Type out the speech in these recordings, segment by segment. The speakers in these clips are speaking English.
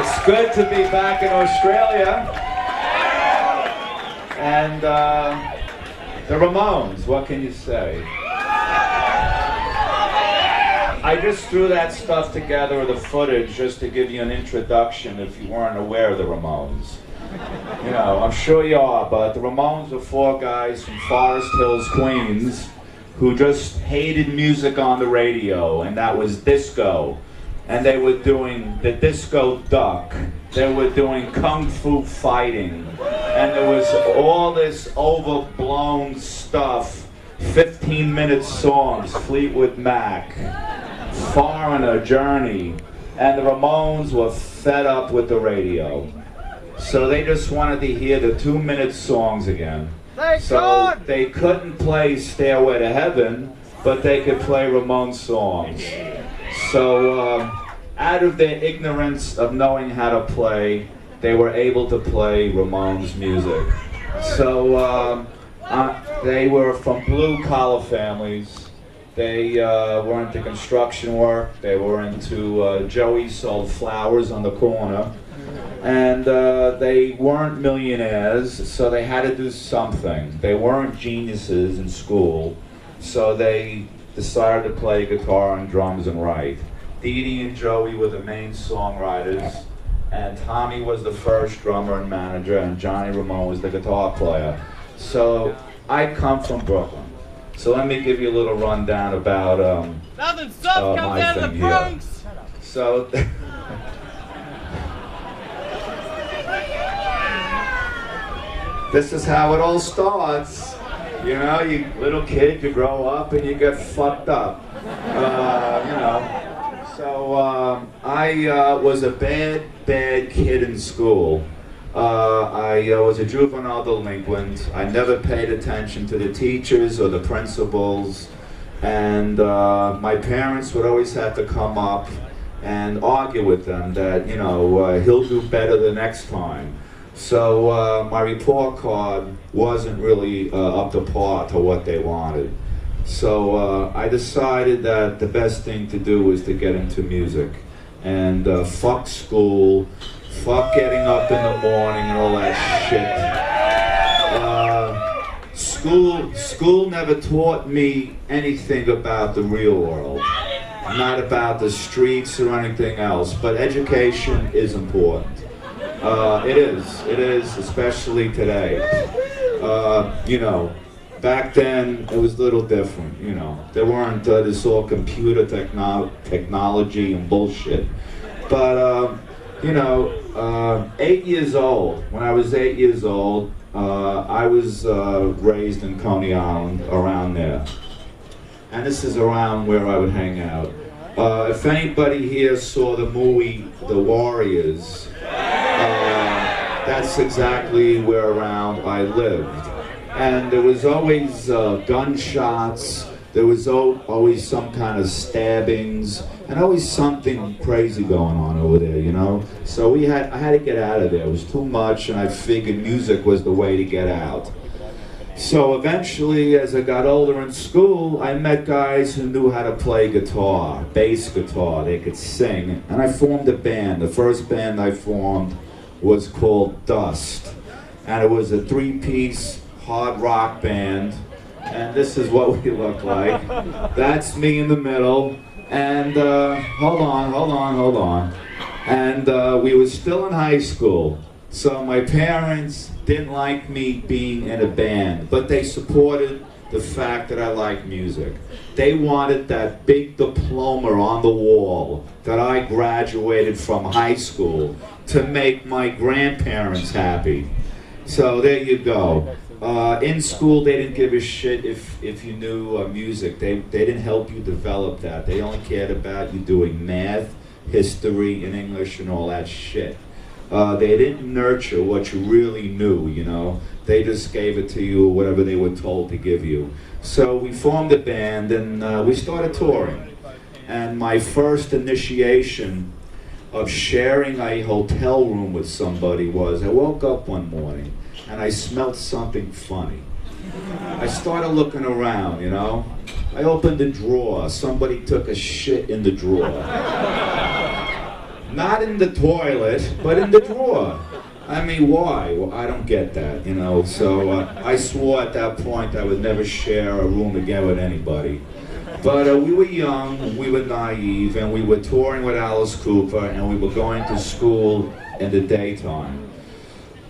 It's good to be back in Australia. And the Ramones, what can you say? I just threw that stuff together, the footage, just to give you an introduction if you weren't aware of the Ramones. You know, I'm sure you are, but the Ramones are four guys from Forest Hills, Queens, who just hated music on the radio, and that was disco. And they were doing the disco duck. They were doing kung fu fighting. And there was all this overblown stuff, 15-minute songs, Fleetwood Mac, Foreigner, Journey. And the Ramones were fed up with the radio. So they just wanted to hear the 2-minute songs again. So they couldn't play Stairway to Heaven, but they could play Ramones songs. So out of their ignorance of knowing how to play, they were able to play Ramones music. So they were from blue-collar families. They were into construction work. They were into Joey sold flowers on the corner. And they weren't millionaires, so they had to do something. They weren't geniuses in school, so they decided to play guitar and drums and write. Dee Dee and Joey were the main songwriters, and Tommy was the first drummer and manager, and Johnny Ramone was the guitar player. So I come from Brooklyn. So let me give you a little rundown about Nothing soft comes out of the Bronx. So this is how it all starts. You know, you little kid, you grow up and you get fucked up. You know. So I was a bad kid in school. I was a juvenile delinquent. I never paid attention to the teachers or the principals. And my parents would always have to come up and argue with them that, you know, he'll do better the next time. So my report card wasn't really up to par to what they wanted. So I decided that the best thing to do was to get into music. And fuck school, fuck getting up in the morning and all that shit. School never taught me anything about the real world. Not about the streets or anything else, but education is important. It is, especially today. You know, back then it was a little different, you know. There weren't this all computer technology and bullshit. But, you know, 8 years old, when I was 8 years old, I was raised in Coney Island, around there. And this is around where I would hang out. If anybody here saw the movie The Warriors, that's exactly where around I lived. And there was always gunshots, there was always some kind of stabbings, and always something crazy going on over there, you know? So I had to get out of there. It was too much, and I figured music was the way to get out. So eventually, as I got older in school, I met guys who knew how to play guitar, bass guitar. They could sing, and I formed a band. The first band I formed was called Dust, and it was a 3-piece hard rock band, and this is what we look like. That's me in the middle, and hold on. And we were still in high school, so my parents didn't like me being in a band, but they supported the fact that I like music. They wanted that big diploma on the wall that I graduated from high school to make my grandparents happy. So there you go. In school, they didn't give a shit if you knew music. They didn't help you develop that. They only cared about you doing math, history, and English and all that shit. They didn't nurture what you really knew, you know. They just gave it to you, whatever they were told to give you. So we formed a band and we started touring. And my first initiation of sharing a hotel room with somebody was, I woke up one morning and I smelled something funny. I started looking around, you know. I opened the drawer. Somebody took a shit in the drawer. Not in the toilet, but in the drawer. I mean, why? Well, I don't get that, you know. So I swore at that point I would never share a room again with anybody. But we were young, we were naive, and we were touring with Alice Cooper, and we were going to school in the daytime.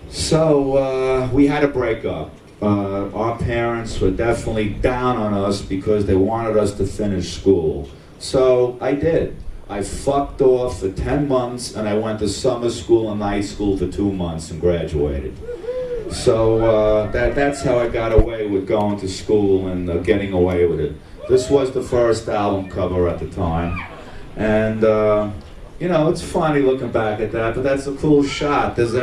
So we had to break up. Our parents were definitely down on us because they wanted us to finish school. So I did. I fucked off for 10 months and I went to summer school and night school for 2 months and graduated. So that's how I got away with going to school and getting away with it. This was the first album cover at the time. And you know, it's funny looking back at that, but that's a cool shot. There's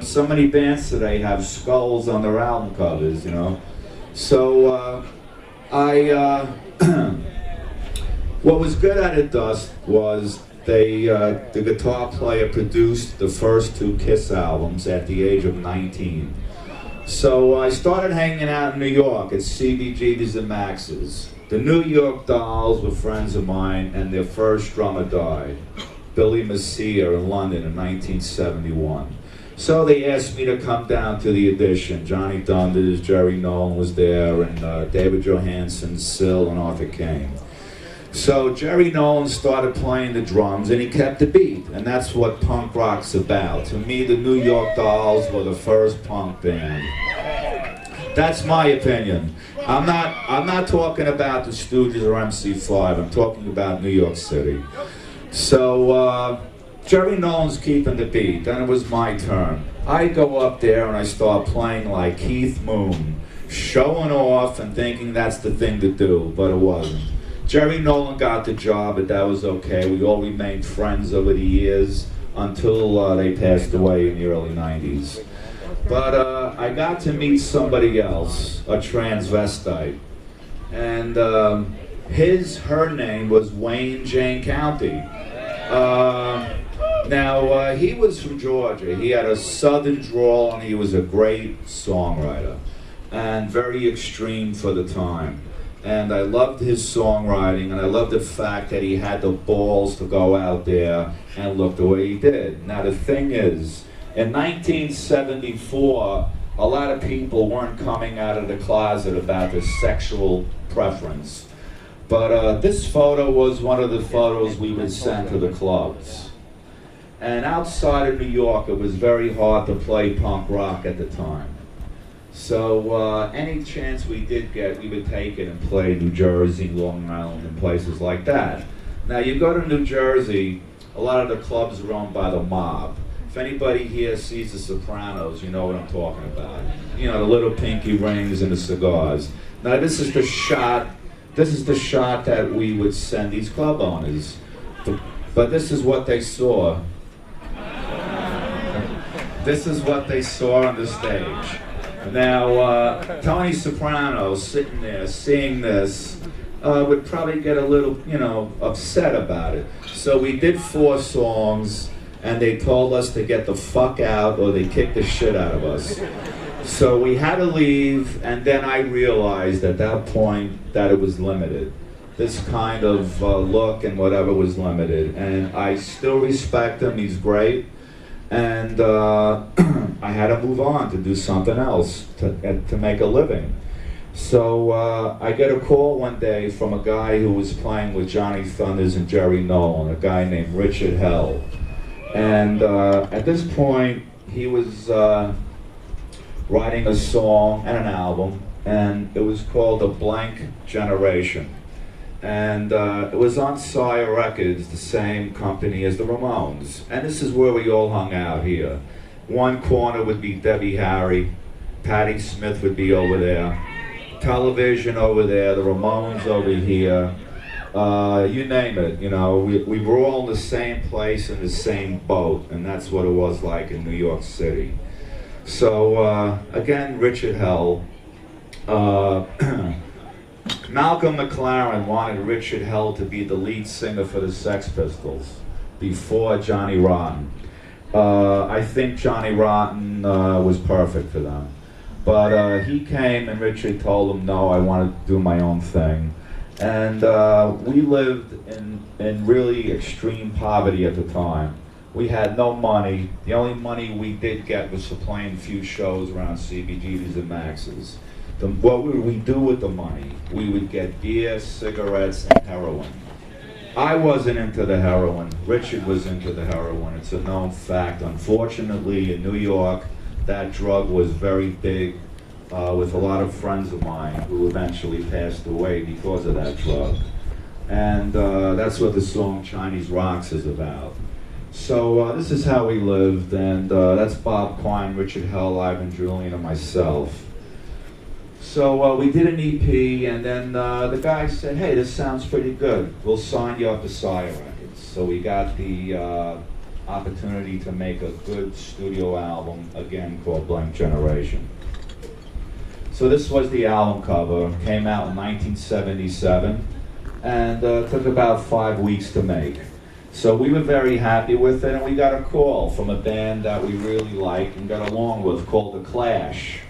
so many bands today have skulls on their album covers, you know. So what was good at It Dust was the guitar player produced the first 2 Kiss albums at the age of 19. So I started hanging out in New York at CBGB's and Max's. The New York Dolls were friends of mine, and their first drummer died, Billy Messier, in London in 1971. So they asked me to come down to the audition. Johnny Thunders, Jerry Nolan was there, and David Johansen, Syl, and Arthur Kane. So Jerry Nolan started playing the drums, and he kept the beat, and that's what punk rock's about. To me, the New York Dolls were the first punk band. That's my opinion. I'm not talking about the Stooges or MC5. I'm talking about New York City. So Jerry Nolan's keeping the beat. Then it was my turn. I go up there and I start playing like Keith Moon, showing off and thinking that's the thing to do, but it wasn't. Jerry Nolan got the job, and that was okay. We all remained friends over the years until they passed away in the early 90s. But I got to meet somebody else, a transvestite, and her name was Wayne Jane County. Now, he was from Georgia. He had a southern drawl, and he was a great songwriter, and very extreme for the time. And I loved his songwriting, and I loved the fact that he had the balls to go out there and look the way he did. Now, the thing is, in 1974, a lot of people weren't coming out of the closet about their sexual preference. But this photo was one of the photos we would send to the clubs. And outside of New York, it was very hard to play punk rock at the time. So any chance we did get, we would take it and play New Jersey, Long Island, and places like that. Now, you go to New Jersey, a lot of the clubs are owned by the mob. If anybody here sees The Sopranos, you know what I'm talking about. You know, the little pinky rings and the cigars. Now, this is the shot that we would send these club owners. But this is what they saw. This is what they saw on the stage. Now, Tony Soprano sitting there seeing this would probably get a little, you know, upset about it. So we did 4 songs, and they told us to get the fuck out or they kicked the shit out of us. So we had to leave, and then I realized at that point that it was limited. This kind of look and whatever was limited. And I still respect him, he's great. And I had to move on to do something else to make a living. So I get a call one day from a guy who was playing with Johnny Thunders and Jerry Nolan, a guy named Richard Hell. And at this point, he was writing a song and an album, and it was called A Blank Generation. And it was on Sire Records, the same company as the Ramones. And this is where we all hung out here. One corner would be Debbie Harry, Patti Smith would be over there, Television over there, the Ramones over here, you name it, you know. We were all in the same place in the same boat, and that's what it was like in New York City. So, again, Richard Hell. Malcolm McLaren wanted Richard Hell to be the lead singer for the Sex Pistols before Johnny Rotten. I think Johnny Rotten was perfect for them. But he came and Richard told him, no, I want to do my own thing. And we lived in really extreme poverty at the time. We had no money. The only money we did get was for playing a few shows around CBGB's and Max's. What would we do with the money? We would get beer, cigarettes, and heroin. I wasn't into the heroin. Richard was into the heroin. It's a known fact. Unfortunately, in New York, that drug was very big with a lot of friends of mine who eventually passed away because of that drug. And that's what the song Chinese Rocks is about. So this is how we lived, and that's Bob Quine, Richard Hell, Ivan Julian, and myself. So we did an EP, and then the guy said, hey, this sounds pretty good. We'll sign you up to Sire Records. So we got the opportunity to make a good studio album, again, called Blank Generation. So this was the album cover. Came out in 1977, and took about 5 weeks to make. So we were very happy with it, and we got a call from a band that we really liked and got along with called The Clash.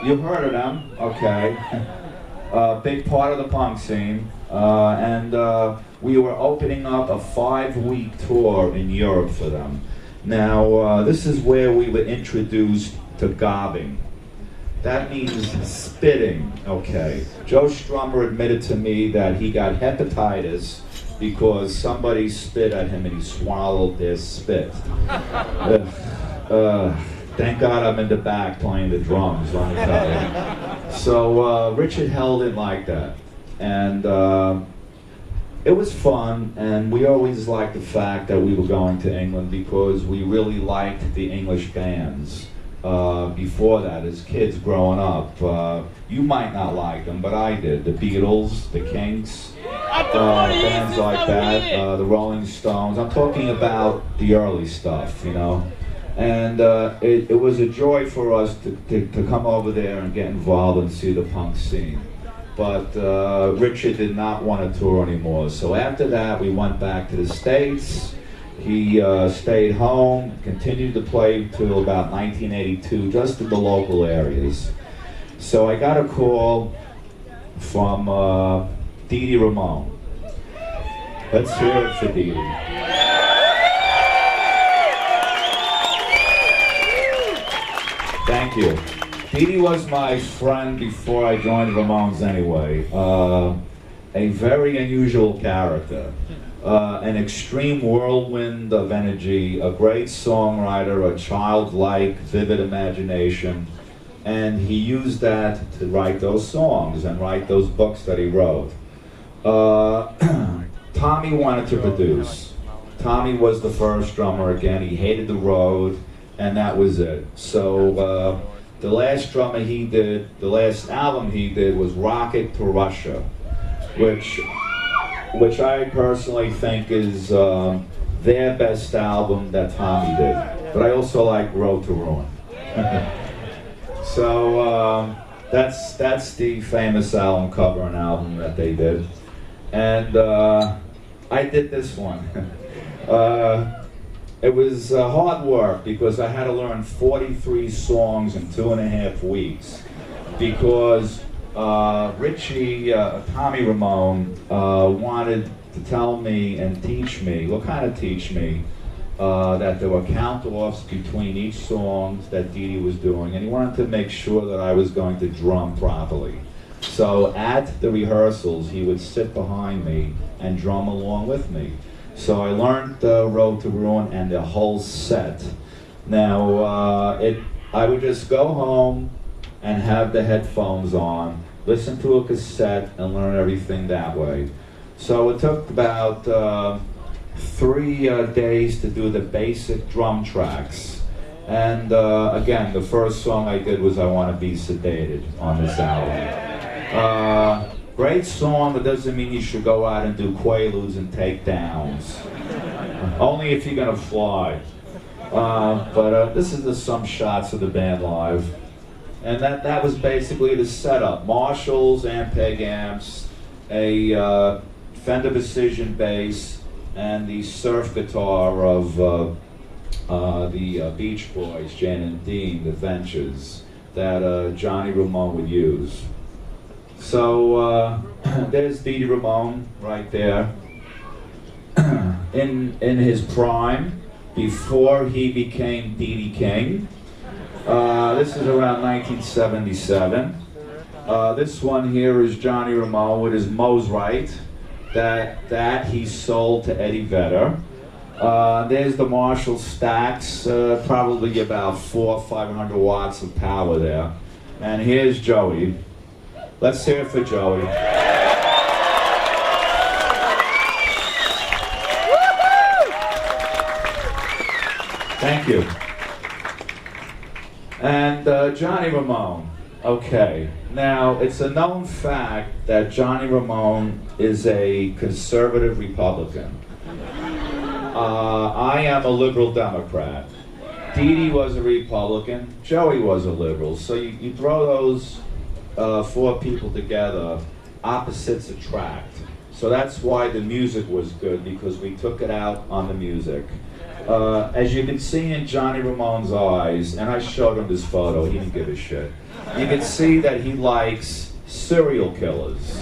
You've heard of them, okay. Big part of the punk scene. And we were opening up a 5-week tour in Europe for them. Now, this is where we were introduced to gobbing. That means spitting, okay. Joe Strummer admitted to me that he got hepatitis because somebody spit at him and he swallowed their spit. Thank God I'm in the back playing the drums, let me tell you. So Richard Hell didn't like that. And it was fun, and we always liked the fact that we were going to England because we really liked the English bands. Before that, as kids growing up, you might not like them, but I did. The Beatles, the Kinks, bands like that, the Rolling Stones. I'm talking about the early stuff, you know. And it was a joy for us to come over there and get involved and see the punk scene. But Richard did not want to tour anymore. So after that, we went back to the States. He stayed home, continued to play till about 1982, just in the local areas. So I got a call from Dee Dee Ramone. Let's hear it for Dee Dee. Thank you. Dee Dee was my friend before I joined Ramones anyway. A very unusual character. An extreme whirlwind of energy, a great songwriter, a childlike, vivid imagination, and he used that to write those songs and write those books that he wrote. Tommy wanted to produce. Tommy was the first drummer again. He hated the road, and that was it. So the last drummer he did, the last album he did was Rocket to Russia, which I personally think is their best album that Tommy did. But I also like Road to Ruin. So that's the famous album cover and album that they did. And I did this one. It was hard work because I had to learn 43 songs in 2.5 weeks because Tommy Ramone wanted to tell me and teach me, that there were count-offs between each song that Dee Dee was doing, and he wanted to make sure that I was going to drum properly. So at the rehearsals, he would sit behind me and drum along with me. So I learned Road to Ruin and the whole set. Now, I would just go home and have the headphones on, listen to a cassette, and learn everything that way. So it took about 3 days to do the basic drum tracks. And again, the first song I did was I Want to Be Sedated on this album. Great song, but doesn't mean you should go out and do quaaludes and take downs. Only if you're gonna fly. But this is just some shots of the band live. And that was basically the setup. Marshalls, Ampeg amps, a Fender Precision bass, and the surf guitar of the Beach Boys, Jan and Dean, the Ventures, that Johnny Ramone would use. So there's Dee Dee Ramone right there. in his prime, before he became D.D. King. This is around 1977. This one here is Johnny Ramone with his Mo's Right. That he sold to Eddie Vedder. There's the Marshall stacks, probably about 400 or 500 watts of power there. And here's Joey. Let's hear it for Joey. Thank you. And Johnny Ramone. Okay. Now, it's a known fact that Johnny Ramone is a conservative Republican. I am a liberal Democrat. Dee Dee was a Republican. Joey was a liberal. So you throw those four people together, opposites attract. So that's why the music was good, because we took it out on the music. As you can see in Johnny Ramone's eyes, and I showed him this photo, he didn't give a shit. You can see that he likes serial killers.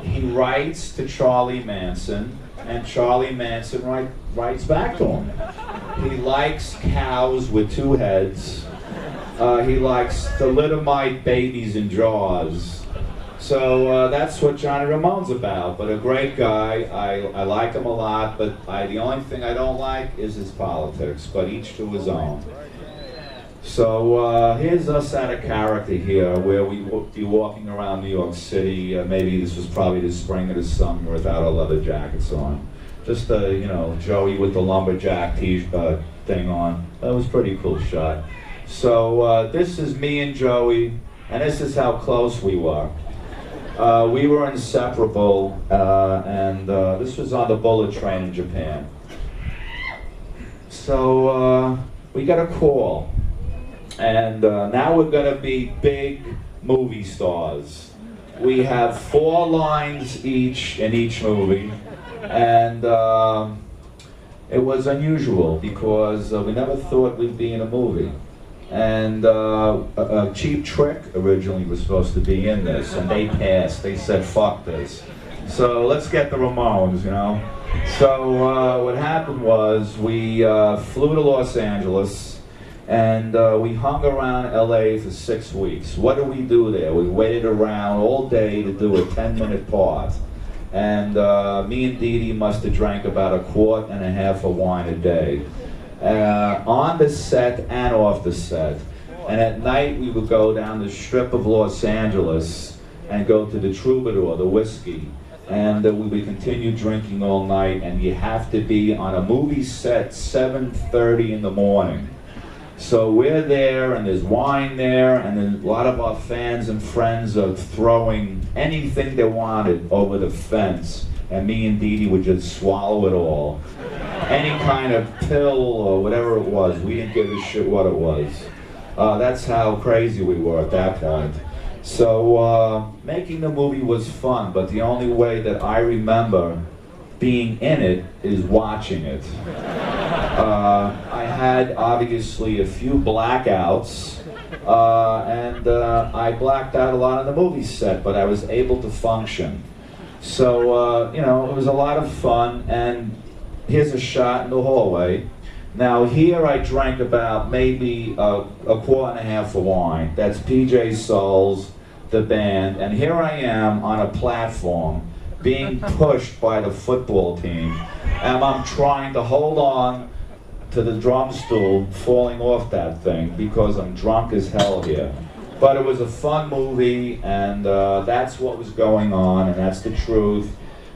He writes to Charlie Manson, and Charlie Manson writes back to him. He likes cows with two heads. He likes thalidomide babies in jars. So that's what Johnny Ramone's about. But a great guy. I like him a lot, but the only thing I don't like is his politics, but each to his own. So here's us out of character here, where we will be walking around New York City. Maybe this was probably the spring or the summer without our leather jackets on. Just Joey with the lumberjack thing on. That was a pretty cool shot. So this is me and Joey, and this is how close we were. We were inseparable, and this was on the bullet train in Japan. So we got a call, and now we're going to be big movie stars. We have 4 lines each in each movie, and it was unusual because we never thought we'd be in a movie. And a Cheap Trick originally was supposed to be in this, and they passed. They said, fuck this. So let's get the Ramones, you know. So what happened was we flew to Los Angeles, and we hung around LA for 6 weeks. What did we do there? We waited around all day to do a 10-minute part. And me and Dee Dee must have drank about 1.5 quarts of wine a day. On the set and off the set. And at night we would go down the strip of Los Angeles and go to the Troubadour, the whiskey. And we would continue drinking all night, and you have to be on a movie set 7:30 in the morning. So we're there, and there's wine there, and then a lot of our fans and friends are throwing anything they wanted over the fence, and me and Dee Dee would just swallow it all. Any kind of pill or whatever it was, we didn't give a shit what it was. That's how crazy we were at that point. So making the movie was fun, but the only way that I remember being in it is watching it. I had obviously a few blackouts, and I blacked out a lot on the movie set, but I was able to function. So, it was a lot of fun, and here's a shot in the hallway. Now here I drank about maybe 1.5 quarts of wine. That's PJ Souls, the band, and here I am on a platform being pushed by the football team, and I'm trying to hold on to the drum stool, falling off that thing because I'm drunk as hell here. But it was a fun movie, and that's what was going on, and that's the truth.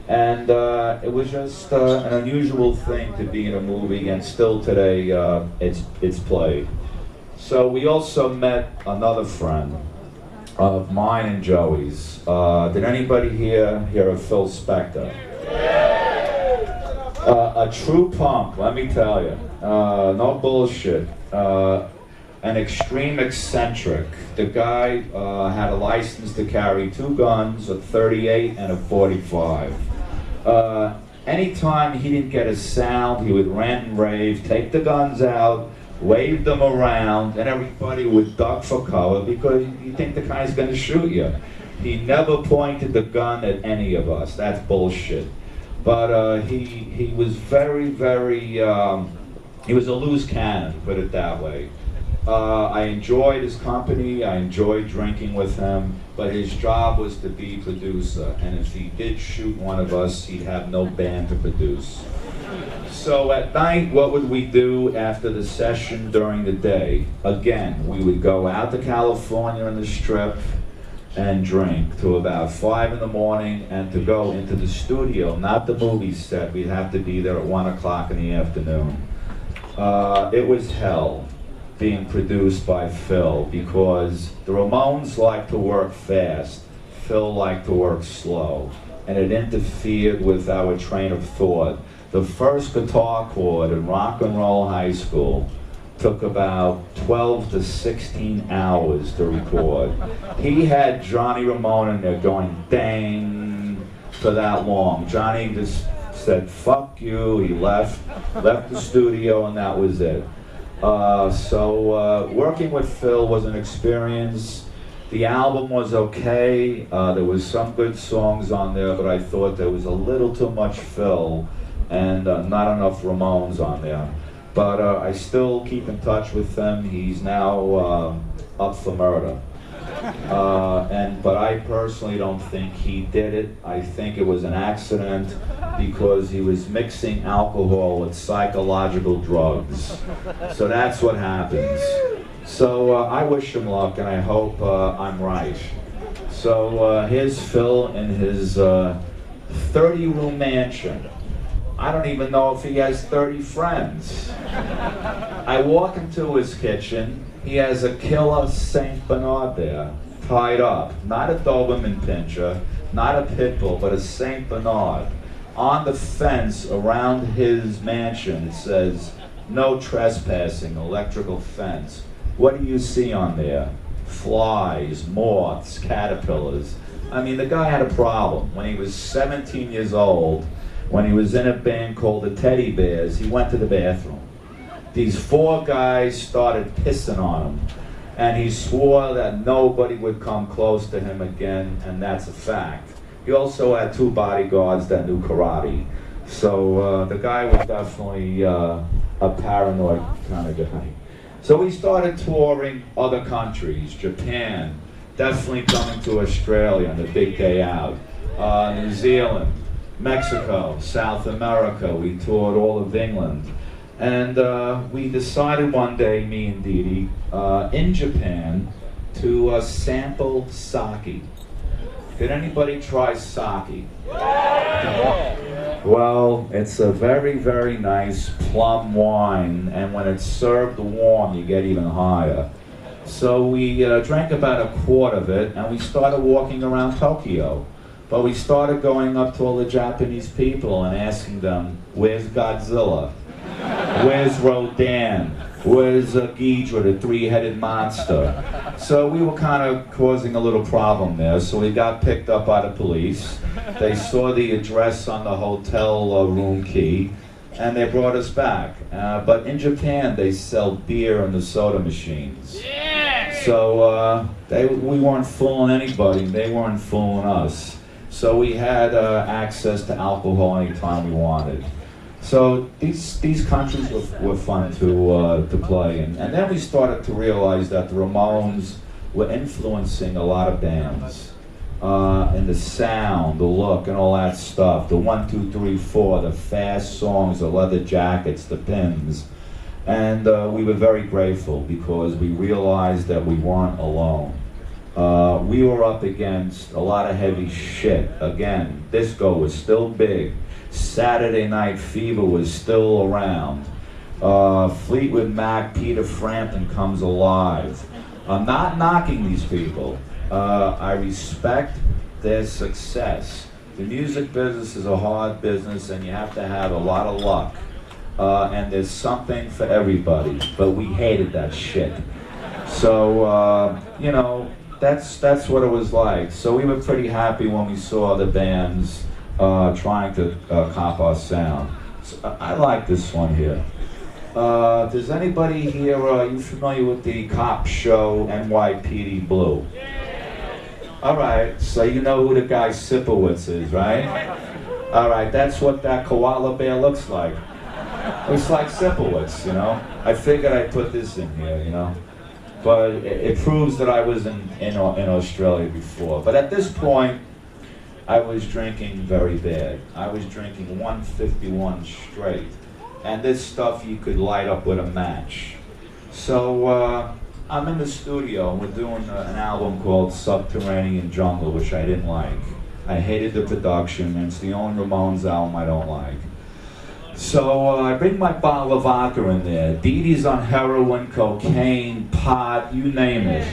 And it was just an unusual thing to be in a movie, and still today it's played. So we also met another friend of mine and Joey's. Did anybody here hear of Phil Spector? A true punk, let me tell you. No bullshit. An extreme eccentric. The guy had a license to carry 2 guns, a .38 and a .45. Anytime he didn't get a sound, he would rant and rave, take the guns out, wave them around, and everybody would duck for cover because you think the guy's gonna shoot you. He never pointed the gun at any of us. That's bullshit. But he was very, very, he was a loose cannon, to put it that way. I enjoyed his company, I enjoyed drinking with him, but his job was to be producer, and if he did shoot one of us, he'd have no band to produce. So at night, what would we do after the session during the day? Again, we would go out to California on the Strip and drink to about 5 in the morning, and to go into the studio, not the movie set. We'd have to be there at 1 o'clock in the afternoon. It was hell being produced by Phil, because the Ramones liked to work fast, Phil liked to work slow, and it interfered with our train of thought. The first guitar chord in rock and roll high school took about 12 to 16 hours to record. He had Johnny Ramone in there going dang for that long. Johnny just said, fuck you, he left the studio, and that was it. So working with Phil was an experience. The album was okay. There was some good songs on there, but I thought there was a little too much Phil and not enough Ramones on there. But I still keep in touch with him. He's now up for murder. But I personally don't think he did it. I think it was an accident because he was mixing alcohol with psychological drugs. So that's what happens. So I wish him luck, and I hope I'm right. So here's Phil in his 30-room mansion. I don't even know if he has 30 friends. I walk into his kitchen. He has a killer Saint Bernard there, tied up. Not a Doberman Pinscher, not a pit bull, but a Saint Bernard. On the fence around his mansion, it says, no trespassing, electrical fence. What do you see on there? Flies, moths, caterpillars. I mean, the guy had a problem. When he was 17 years old, when he was in a band called the Teddy Bears, he went to the bathroom. These 4 guys started pissing on him, and he swore that nobody would come close to him again, and that's a fact. He also had 2 bodyguards that knew karate. So the guy was definitely a paranoid kind of guy. So we started touring other countries, Japan, definitely coming to Australia on the big day out, New Zealand, Mexico, South America. We toured all of England. And we decided one day, me and Dee Dee, in Japan, to sample sake. Did anybody try sake? Well, it's a very, very nice plum wine, and when it's served warm, you get even higher. So we drank about a quart of it, and we started walking around Tokyo. But we started going up to all the Japanese people and asking them, where's Godzilla? Where's Rodan? Where's Ghidra, the 3-headed monster? So we were kind of causing a little problem there, so we got picked up by the police. They saw the address on the hotel room key, and they brought us back. But in Japan, they sell beer in the soda machines. So we weren't fooling anybody, they weren't fooling us. So we had access to alcohol anytime we wanted. So these countries were fun to play in. And then we started to realize that the Ramones were influencing a lot of bands. And the sound, the look, and all that stuff. The 1, 2, 3, 4, the fast songs, the leather jackets, the pins. And we were very grateful because we realized that we weren't alone. We were up against a lot of heavy shit. Again, disco was still big. Saturday Night Fever was still around. Fleetwood Mac, Peter Frampton comes alive. I'm not knocking these people. I respect their success. The music business is a hard business, and you have to have a lot of luck. And there's something for everybody, but we hated that shit. So, you know, that's what it was like. So we were pretty happy when we saw the bands trying to cop our sound. So I like this one here. Does anybody here, are you familiar with the cop show NYPD Blue? All right, so you know who the guy Sipowicz is, right? All right, that's what that koala bear looks like. It's like Sipowicz, you know. I figured I'd put this in here, you know. But it proves that I was in Australia before. But at this point, I was drinking very bad. I was drinking 151 straight. And this stuff you could light up with a match. So I'm in the studio and we're doing an album called Subterranean Jungle, which I didn't like. I hated the production, and it's the only Ramones album I don't like. So I bring my bottle of vodka in there. Dee Dee's on heroin, cocaine, pot, you name it.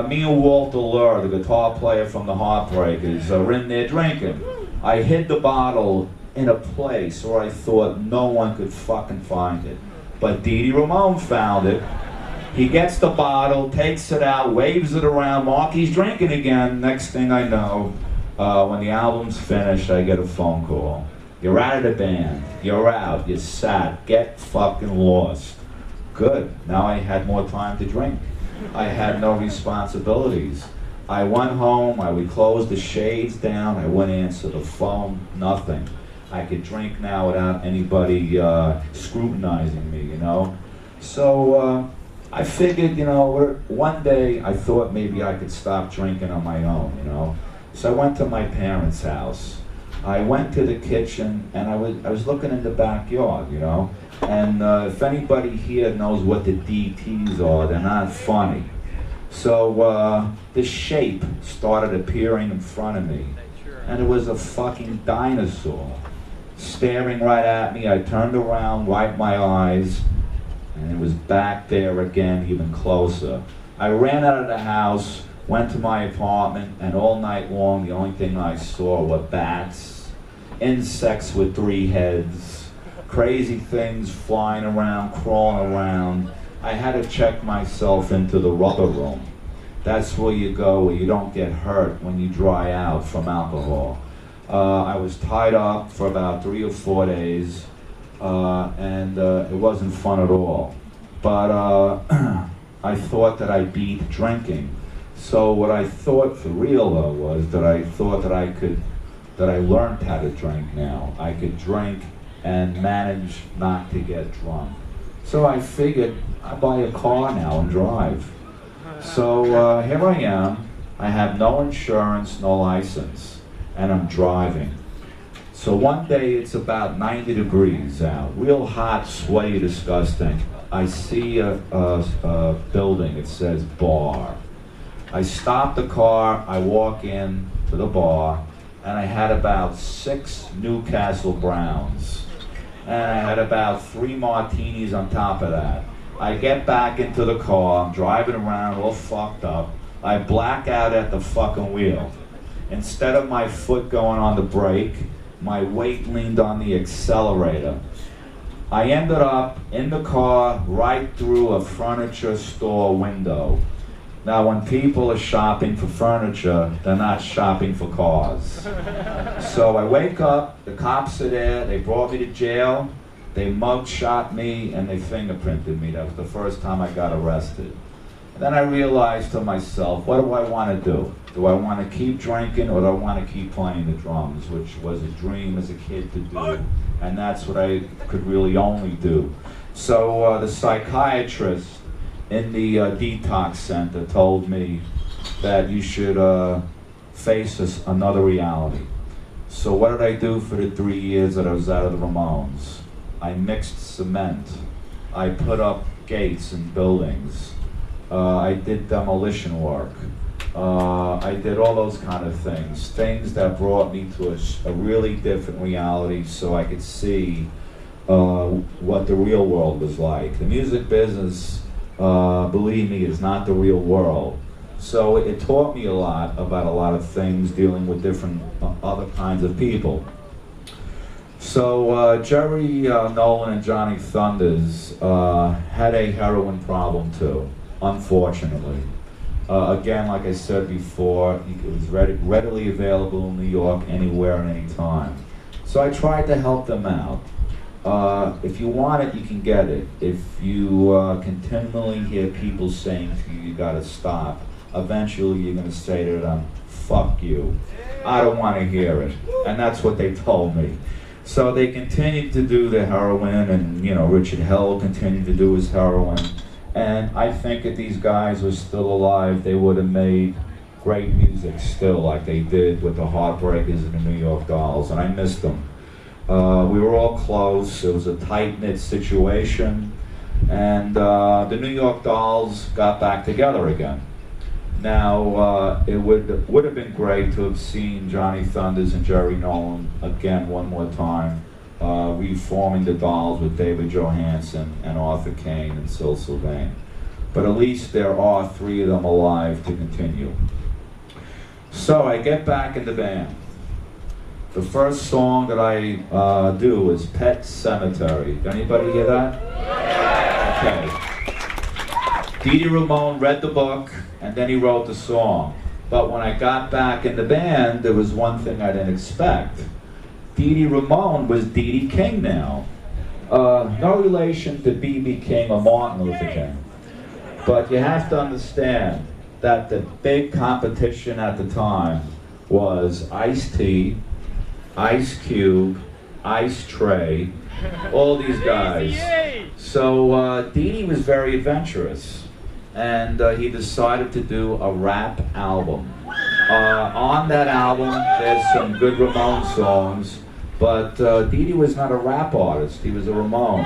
Me and Walter Lure, the guitar player from the Heartbreakers, are in there drinking. I hid the bottle in a place where I thought no one could fucking find it. But Dee Dee Ramone found it. He gets the bottle, takes it out, waves it around. Marky's drinking again. Next thing I know, when the album's finished, I get a phone call. You're out of the band. You're out. You're sad. Get fucking lost. Good. Now I had more time to drink. I had no responsibilities. I went home. I would close the shades down. I wouldn't answer the phone. Nothing. I could drink now without anybody scrutinizing me, you know. So I figured, you know, one day I thought maybe I could stop drinking on my own, you know. So I went to my parents' house. I went to the kitchen and I was looking in the backyard, you know. And if anybody here knows what the DTs are, they're not funny. So this shape started appearing in front of me, and it was a fucking dinosaur staring right at me. I turned around, wiped my eyes, and it was back there again, even closer. I ran out of the house, went to my apartment, and all night long the only thing I saw were bats, insects with 3 heads, crazy things flying around, crawling around. I had to check myself into the rubber room. That's where you go where you don't get hurt when you dry out from alcohol. I was tied up for about 3 or 4 days, and it wasn't fun at all. But I thought that I beat drinking. So what I thought for real though was that I thought that I learned how to drink now. I could drink and manage not to get drunk. So I figured I'd buy a car now and drive. So here I am. I have no insurance, no license, and I'm driving. So one day it's about 90 degrees out, real hot, sweaty, disgusting. I see a building, it says bar. I stop the car, I walk in to the bar, and I had about 6 Newcastle Browns. And I had about 3 martinis on top of that. I get back into the car, I'm driving around all fucked up. I black out at the fucking wheel. Instead of my foot going on the brake, my weight leaned on the accelerator. I ended up in the car right through a furniture store window. Now when people are shopping for furniture, they're not shopping for cars. So I wake up, the cops are there, they brought me to jail, they mug-shot me, and they fingerprinted me. That was the first time I got arrested. And then I realized to myself, what do I want to do? Do I want to keep drinking, or do I want to keep playing the drums, which was a dream as a kid to do, and that's what I could really only do. So the psychiatrist in the detox center told me that you should face another reality. So what did I do for the 3 years that I was out of the Ramones? I mixed cement. I put up gates in buildings. I did demolition work. I did all those kind of things that brought me to a really different reality so I could see what the real world was like. The music business, believe me, is not the real world. So it taught me a lot about a lot of things, dealing with different other kinds of people. So Jerry Nolan and Johnny Thunders had a heroin problem too, unfortunately. Again, like I said before, it was readily available in New York, anywhere and anytime. So I tried to help them out. If you want it, you can get it. If you continually hear people saying to you, you gotta stop, eventually you're gonna say to them, fuck you. I don't want to hear it. And that's what they told me. So they continued to do the heroin, and Richard Hell continued to do his heroin. And I think if these guys were still alive, they would have made great music still, like they did with the Heartbreakers and the New York Dolls, and I missed them. We were all close. It was a tight-knit situation, and the New York Dolls got back together again. Now, it would have been great to have seen Johnny Thunders and Jerry Nolan again one more time, reforming the Dolls with David Johansen and Arthur Kane and Syl Sylvain. But at least there are 3 of them alive to continue. So I get back in the band. The first song that I do is Pet Cemetery. Anybody hear that? Okay. Dee Dee Ramone read the book, and then he wrote the song. But when I got back in the band, there was one thing I didn't expect. Dee Dee Ramone was Dee Dee King now. No relation to B.B. King or Martin Luther King. But you have to understand that the big competition at the time was Ice-T, Ice Cube, Ice Tray, all these guys. So Dee Dee was very adventurous, and he decided to do a rap album. On that album, there's some good Ramones songs, but Dee Dee was not a rap artist, he was a Ramone.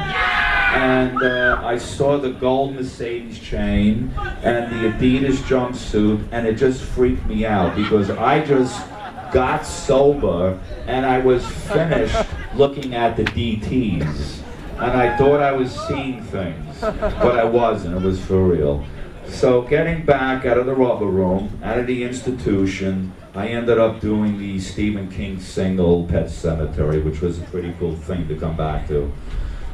And I saw the gold Mercedes chain and the Adidas jumpsuit, and it just freaked me out because I just got sober and I was finished looking at the DTs. And I thought I was seeing things, but I wasn't, it was for real. So getting back out of the rubber room, out of the institution, I ended up doing the Stephen King single, Pet Cemetery, which was a pretty cool thing to come back to.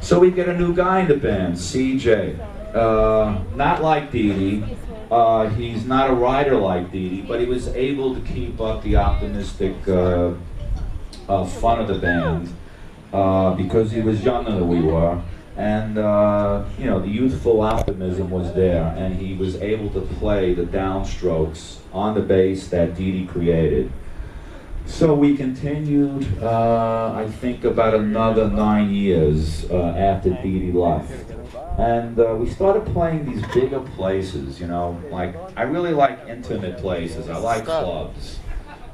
So we get a new guy in the band, CJ. Not like Dee Dee. He's not a writer like Dee Dee, but he was able to keep up the optimistic fun of the band because he was younger than we were. And, the youthful optimism was there, and he was able to play the downstrokes on the bass that Dee Dee created. So we continued, I think, about another 9 years after Dee Dee left. And we started playing these bigger places, like, I really like intimate places. I like clubs.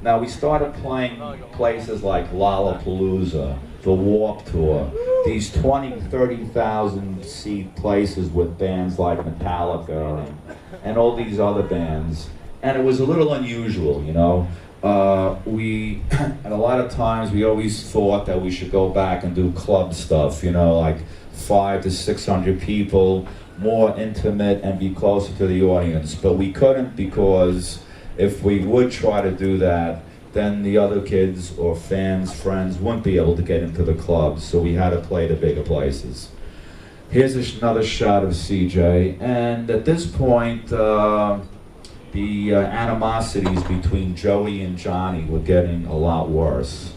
Now, we started playing places like Lollapalooza, the Warp Tour, these 20, 30,000 seat places with bands like Metallica and all these other bands. And it was a little unusual, and a lot of times we always thought that we should go back and do club stuff, like 500 to 600 people, more intimate and be closer to the audience. But we couldn't, because if we would try to do that, then the other kids or fans, friends wouldn't be able to get into the clubs, so we had to play the bigger places. Here's another shot of CJ, and at this point, the animosities between Joey and Johnny were getting a lot worse.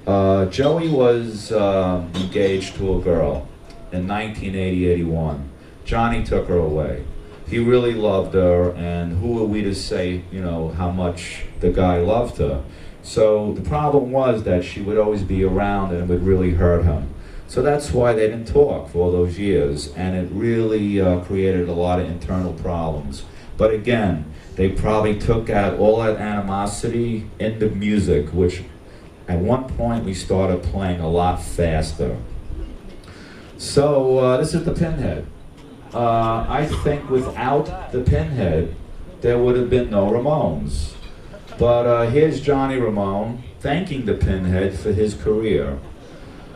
Joey was engaged to a girl in 1980-81. Johnny took her away. He really loved her, and who are we to say, how much the guy loved her? So the problem was that she would always be around and it would really hurt him. So that's why they didn't talk for all those years, and it really created a lot of internal problems. But again, they probably took out all that animosity in the music, which at one point we started playing a lot faster. So this is the Pinhead. I think without the Pinhead, there would have been no Ramones. But here's Johnny Ramone thanking the Pinhead for his career.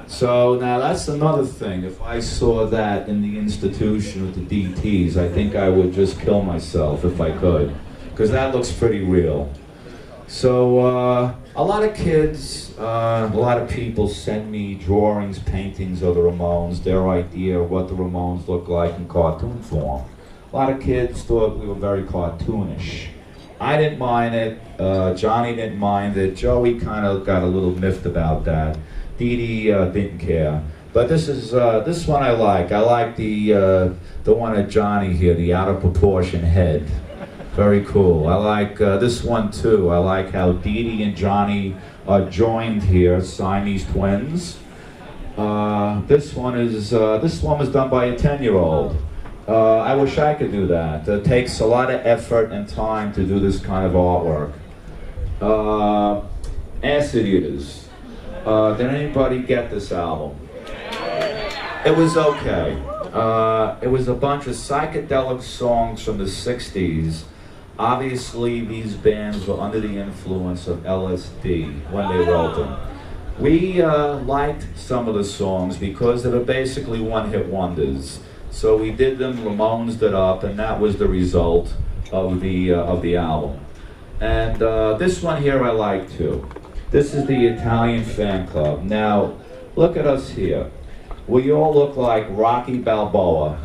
So now that's another thing. If I saw that in the institution with the DTs, I think I would just kill myself if I could, because that looks pretty real. So a lot of kids, a lot of people send me drawings, paintings of the Ramones, their idea of what the Ramones look like in cartoon form. A lot of kids thought we were very cartoonish. I didn't mind it, Johnny didn't mind it, Joey kind of got a little miffed about that. Dee Dee didn't care. But this one I like. I like the one of Johnny here, the out of proportion head. Very cool. I like this one too. I like how Dee Dee and Johnny are joined here, Siamese twins. This one was done by a 10-year-old. I wish I could do that. It takes a lot of effort and time to do this kind of artwork. Acid Eaters. Did anybody get this album? It was okay. It was a bunch of psychedelic songs from the 60s. Obviously, these bands were under the influence of LSD when they wrote them. We liked some of the songs because they were basically one-hit wonders. So we did them, Ramones it up, and that was the result of the album. And this one here I like too. This is the Italian Fan Club. Now, look at us here. We all look like Rocky Balboa.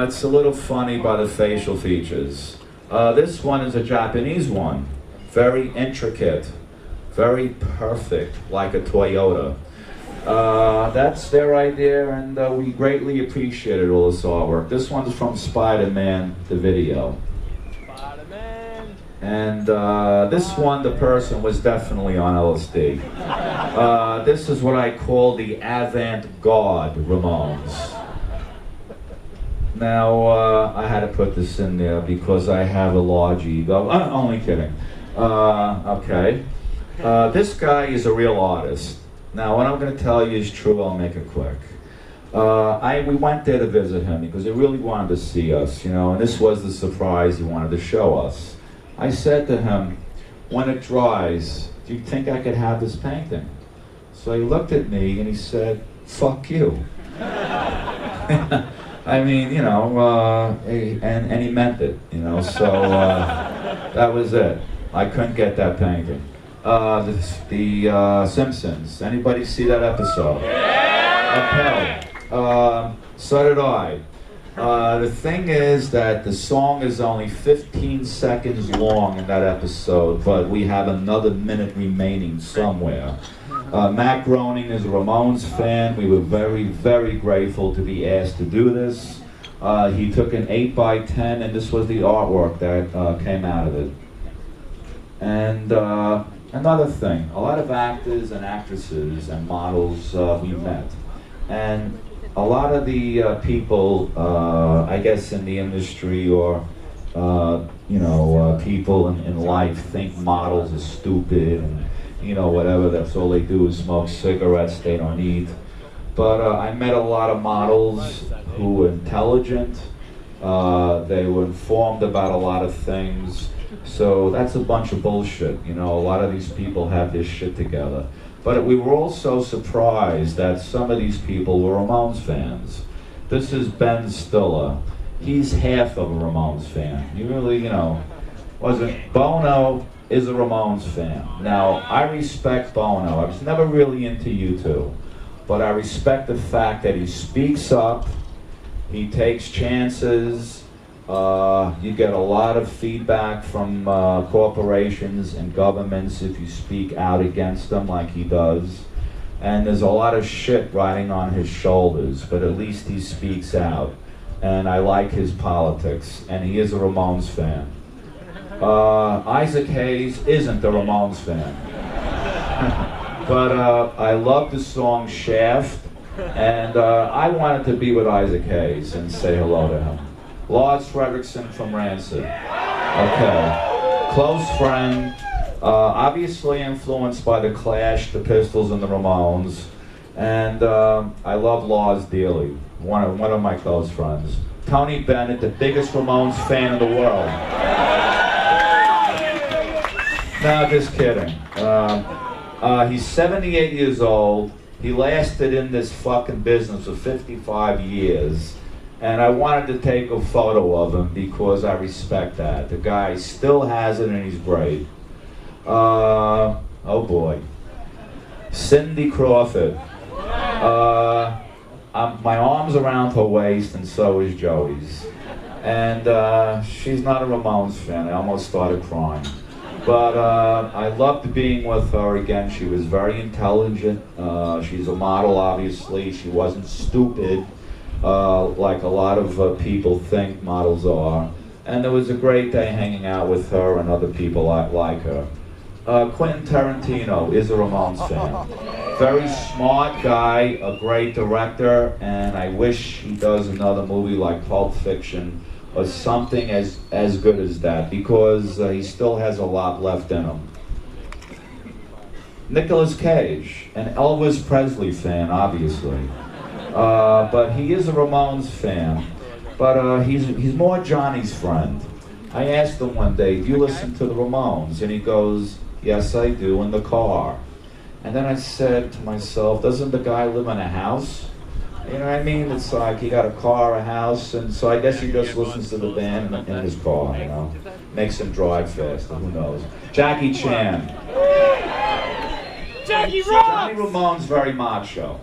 It's a little funny by the facial features. This one is a Japanese one. Very intricate, very perfect, like a Toyota. That's their idea, and we greatly appreciated all this artwork. This one's from Spider-Man, the video. Spider-Man. And this one, the person was definitely on LSD. This is what I call the avant-garde Ramones. Now, I had to put this in there because I have a large ego. Only kidding. Okay. This guy is a real artist. Now, what I'm going to tell you is true. I'll make it quick. We went there to visit him because he really wanted to see us, you know, and this was the surprise he wanted to show us. I said to him, when it dries, do you think I could have this painting? So he looked at me and he said, fuck you. I mean, you know, and he meant it, you know, so that was it. I couldn't get that painting. The Simpsons, anybody see that episode? Yeah! Okay, so did I. The thing is that the song is only 15 seconds long in that episode, but we have another minute remaining somewhere. Matt Groening is a Ramones fan. We were very, very grateful to be asked to do this. He took an 8x10, and this was the artwork that came out of it. And another thing, a lot of actors and actresses and models we met. And a lot of the people, I guess in the industry or, people in life think models are stupid and, you know, whatever, that's all they do is smoke cigarettes, they don't eat. But I met a lot of models who were intelligent, they were informed about a lot of things. So that's a bunch of bullshit, you know, a lot of these people have this shit together. But we were also surprised that some of these people were Ramones fans. This is Ben Stiller. He's half of a Ramones fan. He really, you know, wasn't. Bono is a Ramones fan. Now, I respect Bono. I was never really into U2. But I respect the fact that he speaks up, he takes chances. You get a lot of feedback from corporations and governments if you speak out against them like he does. And there's a lot of shit riding on his shoulders, but at least he speaks out. And I like his politics, and he is a Ramones fan. Isaac Hayes isn't a Ramones fan. But I love the song Shaft, and I wanted to be with Isaac Hayes and say hello to him. Lars Fredrickson from Rancid. Okay. Close friend. Obviously influenced by The Clash, The Pistols, and the Ramones. And I love Lars dearly. One of my close friends. Tony Bennett, the biggest Ramones fan in the world. No, just kidding. He's 78 years old. He lasted in this fucking business for 55 years. And I wanted to take a photo of him because I respect that. The guy still has it and he's great. Oh boy. Cindy Crawford. My arm's around her waist and so is Joey's. And she's not a Ramones fan. I almost started crying. But I loved being with her again. She was very intelligent. She's a model, obviously. She wasn't stupid. Like a lot of people think models are. And it was a great day hanging out with her and other people like her. Quentin Tarantino is a Ramones fan. Very smart guy, a great director, and I wish he does another movie like Pulp Fiction or something as good as that, because he still has a lot left in him. Nicolas Cage, an Elvis Presley fan, obviously. But he is a Ramones fan. But he's more Johnny's friend. I asked him one day, do you listen to the Ramones? And he goes, yes, I do, in the car. And then I said to myself, doesn't the guy live in a house? You know what I mean? It's like he got a car, a house, and so I guess he just listens to the band in his car, you know? Makes him drive faster, who knows? Jackie Chan. Jackie Johnny Ramone's very macho.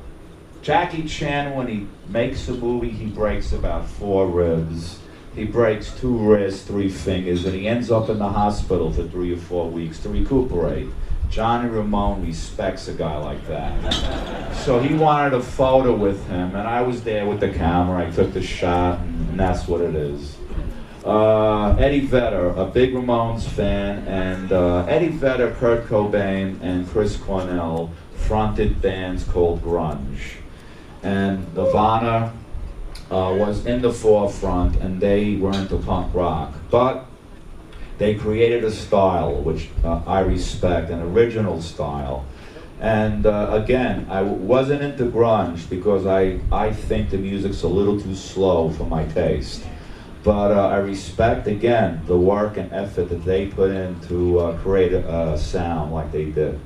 Jackie Chan, when he makes a movie, he breaks about 4 ribs. He breaks 2 wrists, 3 fingers, and he ends up in the hospital for 3 or 4 weeks to recuperate. Johnny Ramone respects a guy like that. So he wanted a photo with him, and I was there with the camera. I took the shot, and that's what it is. Eddie Vedder, a big Ramones fan, and Eddie Vedder, Kurt Cobain, and Chris Cornell fronted bands called grunge. And Nirvana was in the forefront, and they were into punk rock. But they created a style which I respect, an original style. And again, I wasn't into grunge because I think the music's a little too slow for my taste. But I respect, again, the work and effort that they put in to create a sound like they did.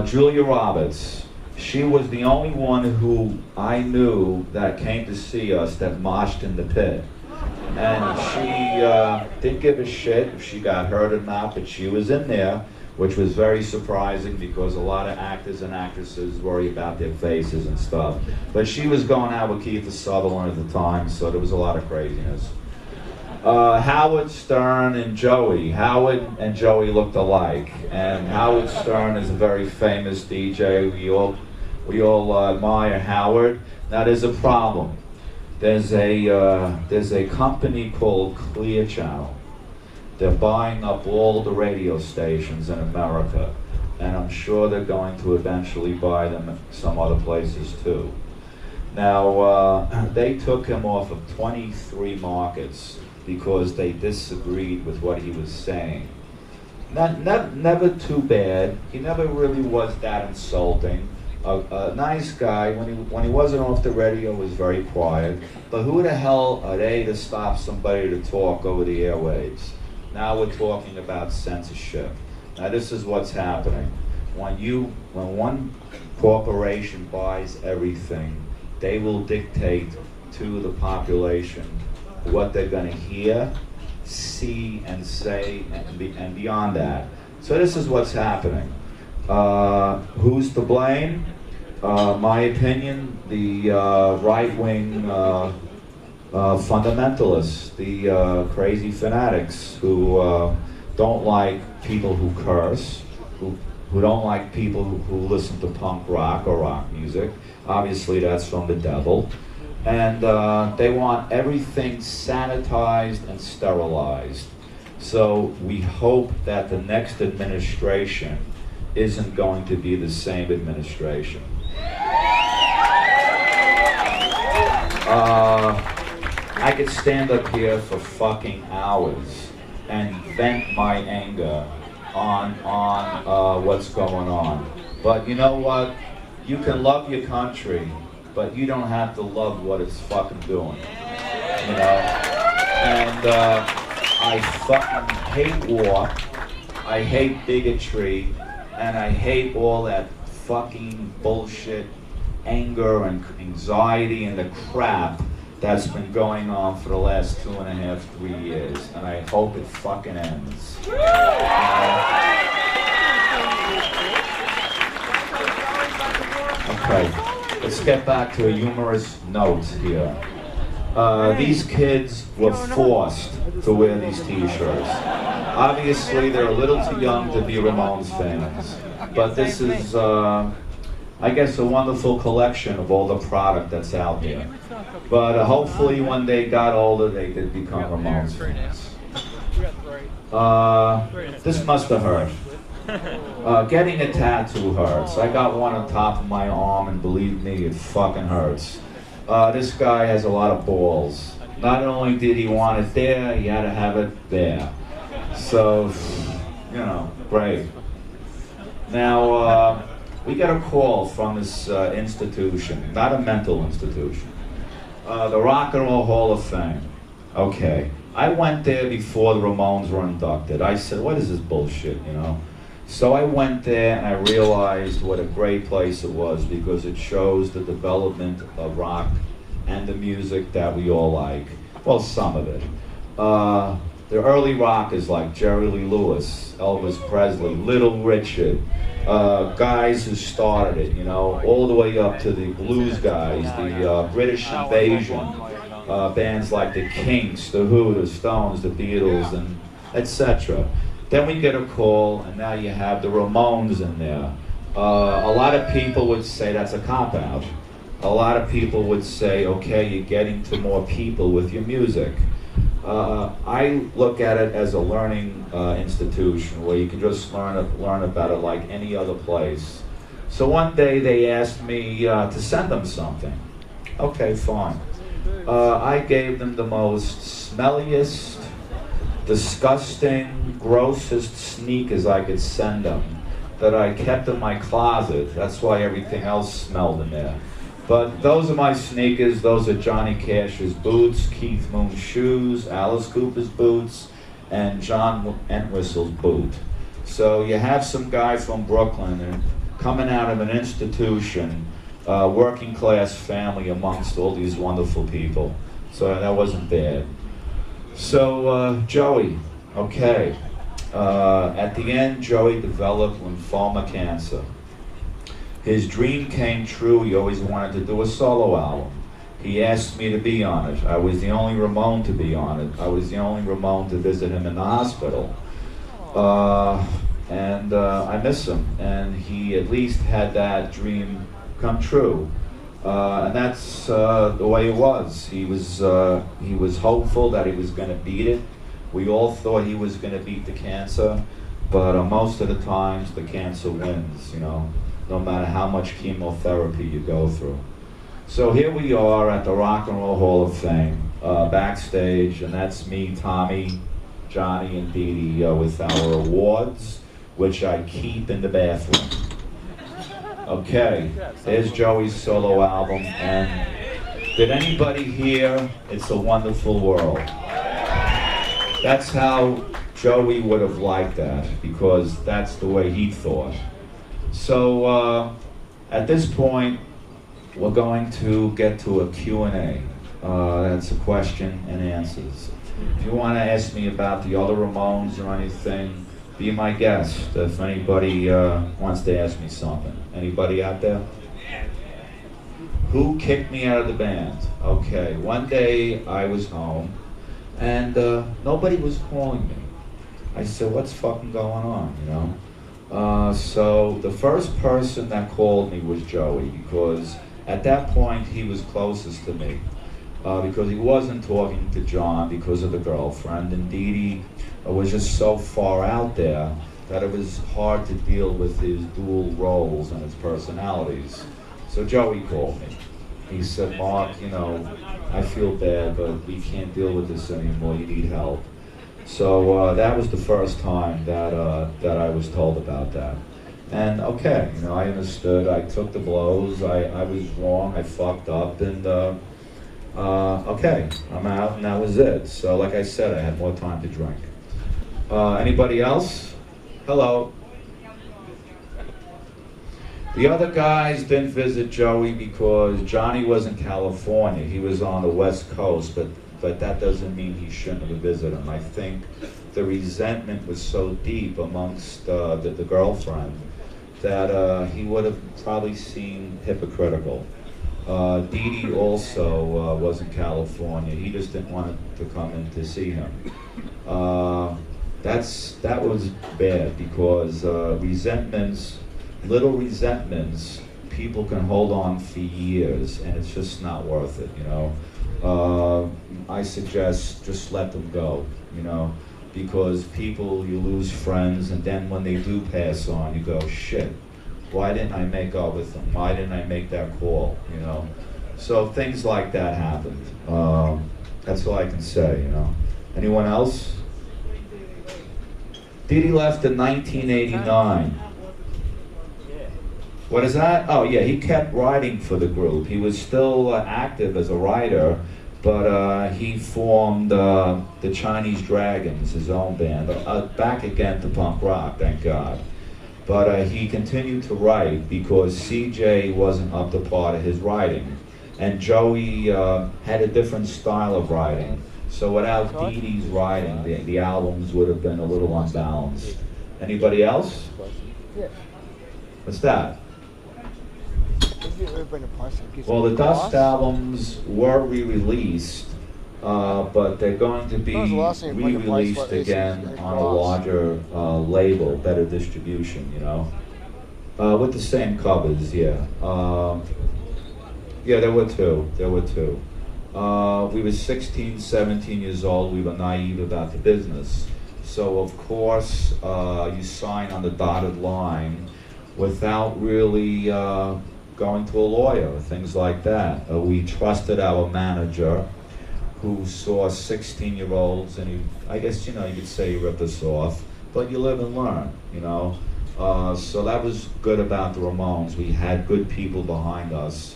Julia Roberts. She was the only one who I knew that came to see us that marched in the pit. And she didn't give a shit if she got hurt or not, but she was in there, which was very surprising because a lot of actors and actresses worry about their faces and stuff. But she was going out with Keith Sutherland at the time, so there was a lot of craziness. Howard Stern and Joey. Howard and Joey looked alike, and Howard Stern is a very famous DJ. We all admire Howard. Now there's a problem. There's a company called Clear Channel. They're buying up all the radio stations in America, and I'm sure they're going to eventually buy them some other places too. Now they took him off of 23 markets because they disagreed with what he was saying. Never too bad. He never really was that insulting. A nice guy. When he wasn't off the radio, was very quiet. But who the hell are they to stop somebody to talk over the airwaves? Now we're talking about censorship. Now this is what's happening. When one corporation buys everything, they will dictate to the population what they're going to hear, see, and say, and beyond that. So this is what's happening. Who's to blame? My opinion, the right-wing fundamentalists, the crazy fanatics who don't like people who curse, who don't like people who listen to punk rock or rock music. Obviously that's from the devil. And they want everything sanitized and sterilized. So we hope that the next administration isn't going to be the same administration. I could stand up here for fucking hours and vent my anger on what's going on. But you know what? You can love your country, but you don't have to love what it's fucking doing. You know? And I fucking hate war. I hate bigotry. And I hate all that fucking bullshit, anger and anxiety and the crap that's been going on for the last 2.5, 3 years. And I hope it fucking ends. Okay, let's get back to a humorous note here. These kids were forced to wear these t-shirts. Obviously, they're a little too young to be Ramones fans, but this is I guess, a wonderful collection of all the product that's out there. But hopefully when they got older, they did become Ramones fans. This must have hurt. Getting a tattoo hurts. I got one on top of my arm, and believe me, it fucking hurts. This guy has a lot of balls. Not only did he want it there, he had to have it there. So, you know, great. Now, we got a call from this institution, not a mental institution, the Rock and Roll Hall of Fame. Okay. I went there before the Ramones were inducted. I said, what is this bullshit, you know? So I went there and I realized what a great place it was, because it shows the development of rock and the music that we all like. Well, some of it. The early rockers like Jerry Lee Lewis, Elvis Presley, Little Richard, guys who started it, you know, all the way up to the blues guys, the British Invasion, bands like the Kinks, the Who, the Stones, the Beatles, and etc. Then we get a call, and now you have the Ramones in there. A lot of people would say that's a cop-out. A lot of people would say, okay, you're getting to more people with your music. I look at it as a learning institution where you can just learn about it like any other place. So one day they asked me to send them something. Okay, fine. I gave them the most smelliest, disgusting, grossest sneakers I could send them that I kept in my closet. That's why everything else smelled in there. But those are my sneakers. Those are Johnny Cash's boots, Keith Moon's shoes, Alice Cooper's boots, and John Entwistle's boot. So you have some guy from Brooklyn and coming out of an institution, working class family amongst all these wonderful people. So that wasn't bad. So Joey, okay. At the end, Joey developed lymphoma cancer. His dream came true. He always wanted to do a solo album. He asked me to be on it. I was the only Ramone to be on it. I was the only Ramone to visit him in the hospital. And I miss him. And he at least had that dream come true. And that's the way it was. He was hopeful that he was going to beat it. We all thought he was going to beat the cancer, but most of the times the cancer wins, you know, no matter how much chemotherapy you go through. So here we are at the Rock and Roll Hall of Fame, backstage, and that's me, Tommy, Johnny, and Dee Dee with our awards, which I keep in the bathroom. Okay, there's Joey's solo album, and did anybody hear It's a Wonderful World? That's how Joey would have liked that, because that's the way he thought. So at this point, we're going to get to a Q&A. That's a question and answers. If you want to ask me about the other Ramones or anything, be my guest if anybody wants to ask me something. Anybody out there? Who kicked me out of the band? Okay, one day I was home and nobody was calling me. I said, what's fucking going on, you know? So the first person that called me was Joey, because at that point he was closest to me. Because he wasn't talking to John because of the girlfriend, and Dee Dee was just so far out there that it was hard to deal with his dual roles and his personalities. So Joey called me. He said, Mark, you know, I feel bad, but we can't deal with this anymore. You need help. So that was the first time that I was told about that. And okay, you know, I understood. I took the blows. I was wrong. I fucked up, and okay, I'm out, and that was it. So like I said, I had more time to drink. Anybody else? Hello. The other guys didn't visit Joey because Johnny was in California. He was on the West Coast, but that doesn't mean he shouldn't have visited him. I think the resentment was so deep amongst the girlfriend that he would have probably seemed hypocritical. Dee Dee also was in California. He just didn't want to come in to see him. That was bad because resentments, little resentments, people can hold on for years, and it's just not worth it, you know. I suggest just let them go, you know, because people, you lose friends, and then when they do pass on, you go, shit, why didn't I make up with them? Why didn't I make that call, you know? So things like that happened. That's all I can say, you know. Anyone else? Dee Dee left in 1989. What is that? Oh yeah, he kept writing for the group. He was still active as a writer, but he formed the Chinese Dragons, his own band, back again to punk rock, thank God. But he continued to write because CJ wasn't up to par of his writing. And Joey had a different style of writing. So without Dee Dee's writing, the albums would have been a little unbalanced. Anybody else? What's that? Well, the Dust albums were re-released, but they're going to be re-released again on a larger label, better distribution, you know, with the same covers, yeah. Yeah, there were two. We were 16, 17 years old. We were naive about the business. So, of course, you sign on the dotted line without really going to a lawyer, things like that. We trusted our manager, who saw 16-year-olds, and I guess, you know, you could say he ripped us off, but you live and learn, you know. So that was good about the Ramones. We had good people behind us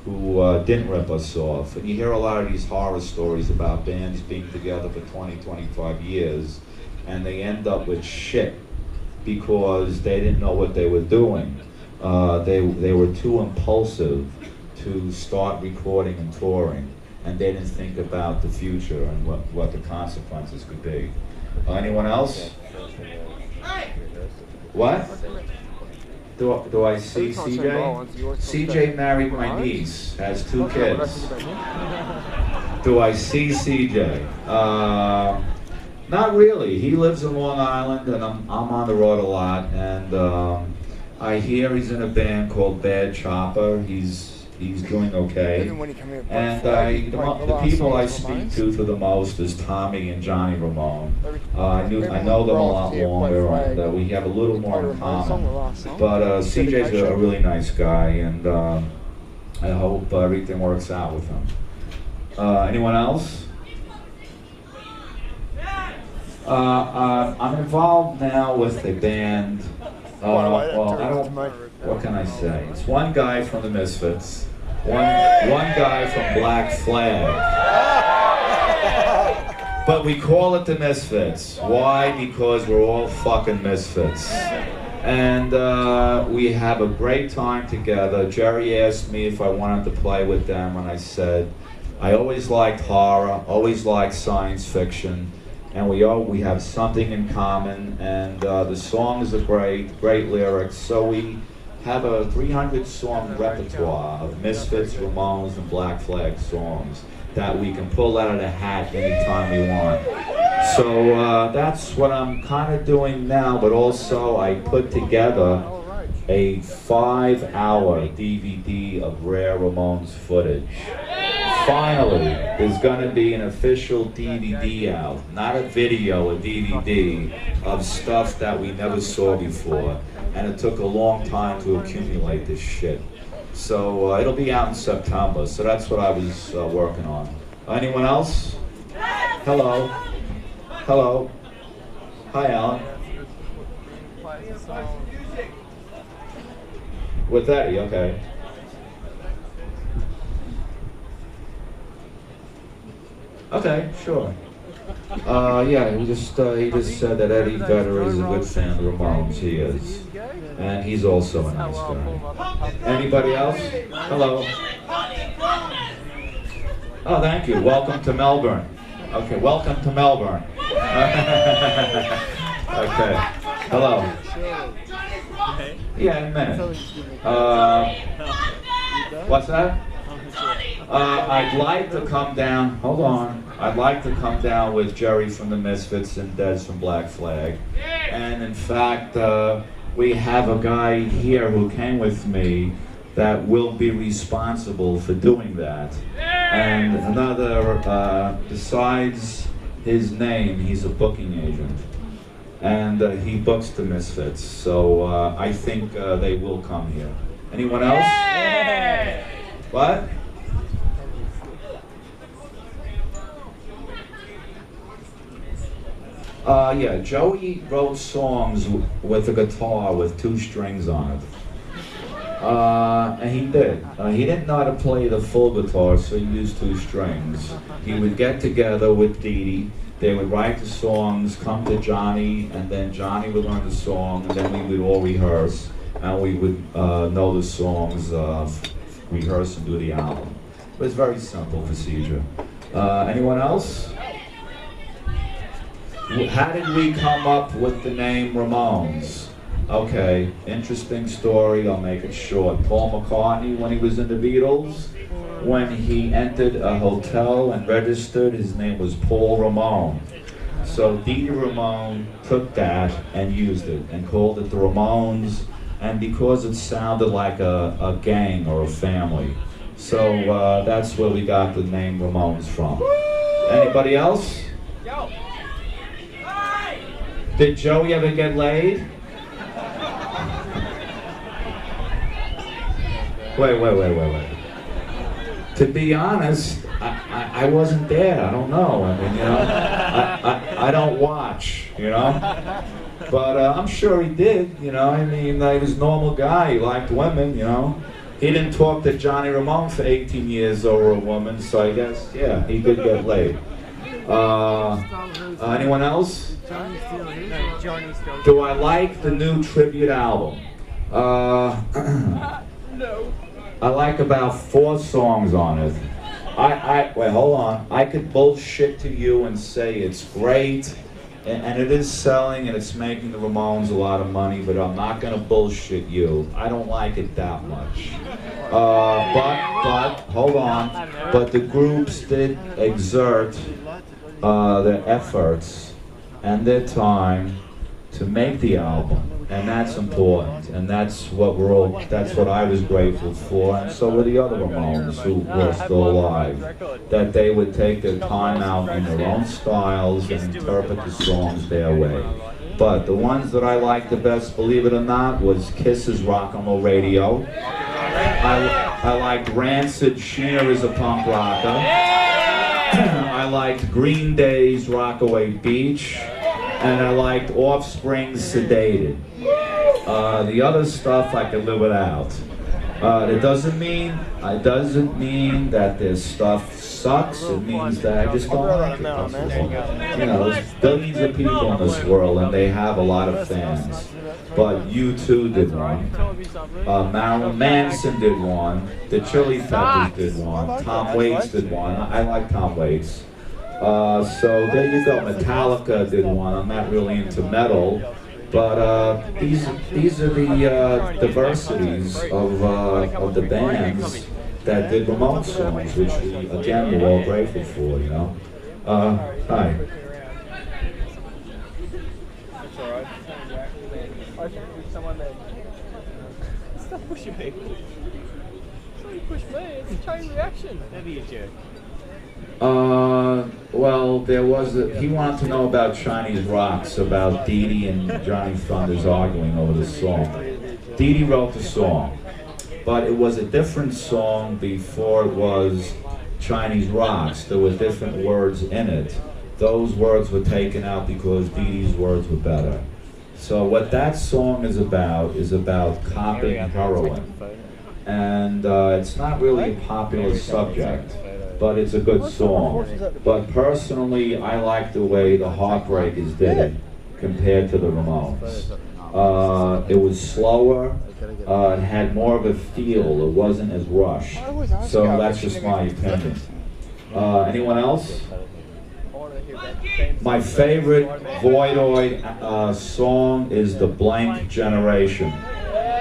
who didn't rip us off. And you hear a lot of these horror stories about bands being together for 20, 25 years, and they end up with shit because they didn't know what they were doing. They were too impulsive to start recording and touring, and they didn't think about the future and what the consequences could be. Anyone else? What? Do I see CJ? CJ married my niece, has 2 kids. Do I see CJ? Not really. He lives in Long Island, and I'm on the road a lot, and I hear he's in a band called Bad Chopper. He's doing okay. And the people I speak to for the most is Tommy and Johnny Ramone. I know them a lot longer, and we have a little more in common. But CJ's a really nice guy, and I hope everything works out with him. Anyone else? I'm involved now with a band. Well, I don't. What can I say? It's one guy from the Misfits, one guy from Black Flag. But we call it the Misfits. Why? Because we're all fucking misfits. And we have a great time together. Jerry asked me if I wanted to play with them, and I said I always liked horror, always liked science fiction. And we have something in common, and the songs are great lyrics. So we have a 300-song repertoire of Misfits, Ramones, and Black Flag songs that we can pull out of the hat anytime we want. So that's what I'm kind of doing now, but also I put together a 5-hour DVD of rare Ramones footage. Finally, there's going to be an official DVD out, not a video, a DVD of stuff that we never saw before, and it took a long time to accumulate this shit. So it'll be out in September, so that's what I was working on. Anyone else? Hello. Hello. Hi, Alan. With Eddie, okay. Okay, sure. Yeah, he just said that Eddie Vedder is a good fan of the Ramones. He is. And he's also a nice guy. Anybody else? Hello. Oh, thank you. Welcome to Melbourne. Okay, welcome to Melbourne. Okay. Hello. Yeah, in a minute. What's that? I'd like to come down, hold on, I'd like to come down with Jerry from the Misfits and Des from Black Flag. And in fact, we have a guy here who came with me that will be responsible for doing that. And another, besides his name, he's a booking agent. And he books the Misfits. So I think they will come here. Anyone else? Yeah! What? Yeah, Joey wrote songs with a guitar with 2 strings on it. And he did. He didn't know how to play the full guitar, so he used 2 strings. He would get together with Dee Dee. They would write the songs, come to Johnny, and then Johnny would learn the song, and then we would all rehearse, and we would know the songs, rehearse and do the album. It was a very simple procedure. Anyone else? How did we come up with the name Ramones? Okay, interesting story, I'll make it short. Paul McCartney, when he was in the Beatles, when he entered a hotel and registered, his name was Paul Ramone. So Dee Dee Ramone took that and used it and called it the Ramones, and because it sounded like a gang or a family. So that's where we got the name Ramones from. Anybody else? Did Joey ever get laid? Wait. To be honest, I wasn't there. I don't know. I mean, you know, I don't watch, you know. But I'm sure he did, you know. I mean, he was a normal guy. He liked women, you know. He didn't talk to Johnny Ramone for 18 years over a woman, so I guess, yeah, he did get laid. Anyone else? Do I like the new tribute album? No. I like about 4 songs on it. Wait, hold on. I could bullshit to you and say it's great, and it is selling, and it's making the Ramones a lot of money, but I'm not gonna bullshit you. I don't like it that much. But, hold on. But the groups did exert their efforts and their time to make the album, and that's important, and that's what I was grateful for, and so were the other Ramones who were still alive, that they would take their time out in their own styles and interpret the songs their way. But the ones that I liked the best, believe it or not, was Kiss's Rock and Roll Radio. I liked Rancid, Sheena is a Punk Rocker. I liked Green Day's Rockaway Beach. And I liked Offspring's Sedated. The other stuff I could live without. It doesn't mean that this stuff sucks. It means that I just don't like it. You know, there's billions of people in this world, and they have a lot of fans. But U2 did one. Marilyn Manson did one. The Chili Peppers did one. Tom Waits did one. I like Tom Waits. So there you go. Metallica did one. I'm not really into metal, but these are the diversities of the bands that did Ramones songs, which we again we're all grateful for. You know. Hi. It's alright. I think it's someone that. Stop pushing me. Somebody push me. It's a chain reaction. Maybe you jerk. Well, he wanted to know about Chinese rocks, about Dee Dee and Johnny Thunders arguing over the song. Dee Dee wrote the song, but it was a different song before it was Chinese rocks. There were different words in it. Those words were taken out because Dee Dee's words were better. So what that song is about copying heroin. And it's not really a popular subject, but it's a good song. But personally, I like the way the Heartbreakers did it compared to the Ramones. It was slower, it had more of a feel, it wasn't as rushed. So that's just my opinion. Anyone else? My favorite Voidoid song is The Blank Generation.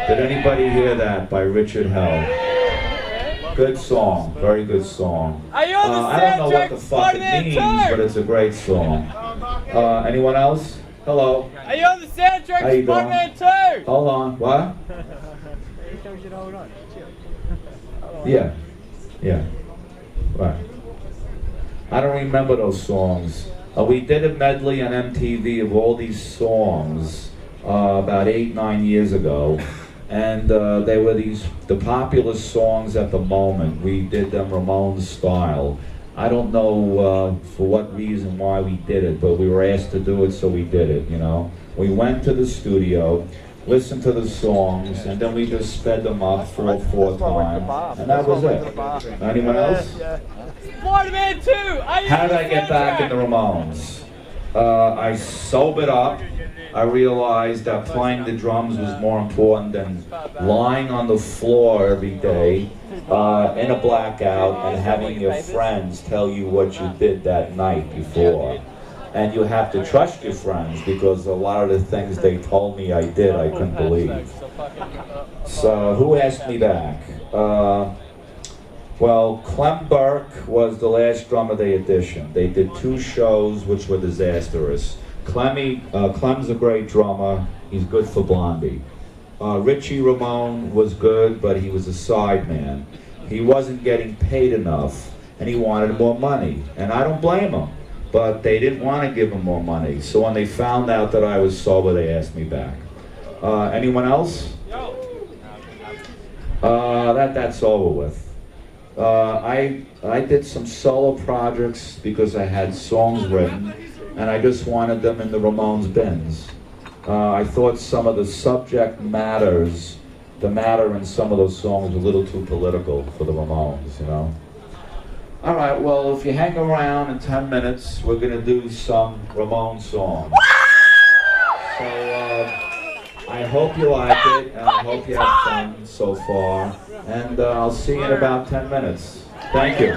Did anybody hear that by Richard Hell? Good song, very good song. Are you on the I don't know what the fuck it Spider-Man means, 2? but it's a great song. Anyone else? Hello. Are you on the soundtrack How you Spider-Man 2? Hold on, what? tells you to hold on. Chill. Yeah, yeah, right. I don't remember those songs. We did a medley on MTV of all these songs about 8, 9 years ago, and they were the popular songs at the moment. We did them Ramones style. I don't know for what reason why we did it, but we were asked to do it, so we did it. You know, we went to the studio, listened to the songs, and then we just sped them up four times, and that was it. Anyone else? Spider-Man 2! How did I get back in the Ramones? I sobered up. I realized that playing the drums was more important than lying on the floor every day in a blackout and having your friends tell you what you did that night before. And you have to trust your friends, because a lot of the things they told me I did, I couldn't believe. So who asked me back? Well, Clem Burke was the last drummer they auditioned. They did 2 shows which were disastrous. Clem's a great drummer. He's good for Blondie. Richie Ramone was good, but he was a sideman. He wasn't getting paid enough, and he wanted more money. And I don't blame him, but they didn't want to give him more money. So when they found out that I was sober, they asked me back. Anyone else? That's over with. I did some solo projects because I had songs written, and I just wanted them in the Ramones bins. I thought some of the subject matters, the matter in some of those songs was a little too political for the Ramones, you know. All right, well, if you hang around in 10 minutes, we're going to do some Ramones songs. So I hope you like it, and I hope you have fun so far. And I'll see you in about 10 minutes. Thank you.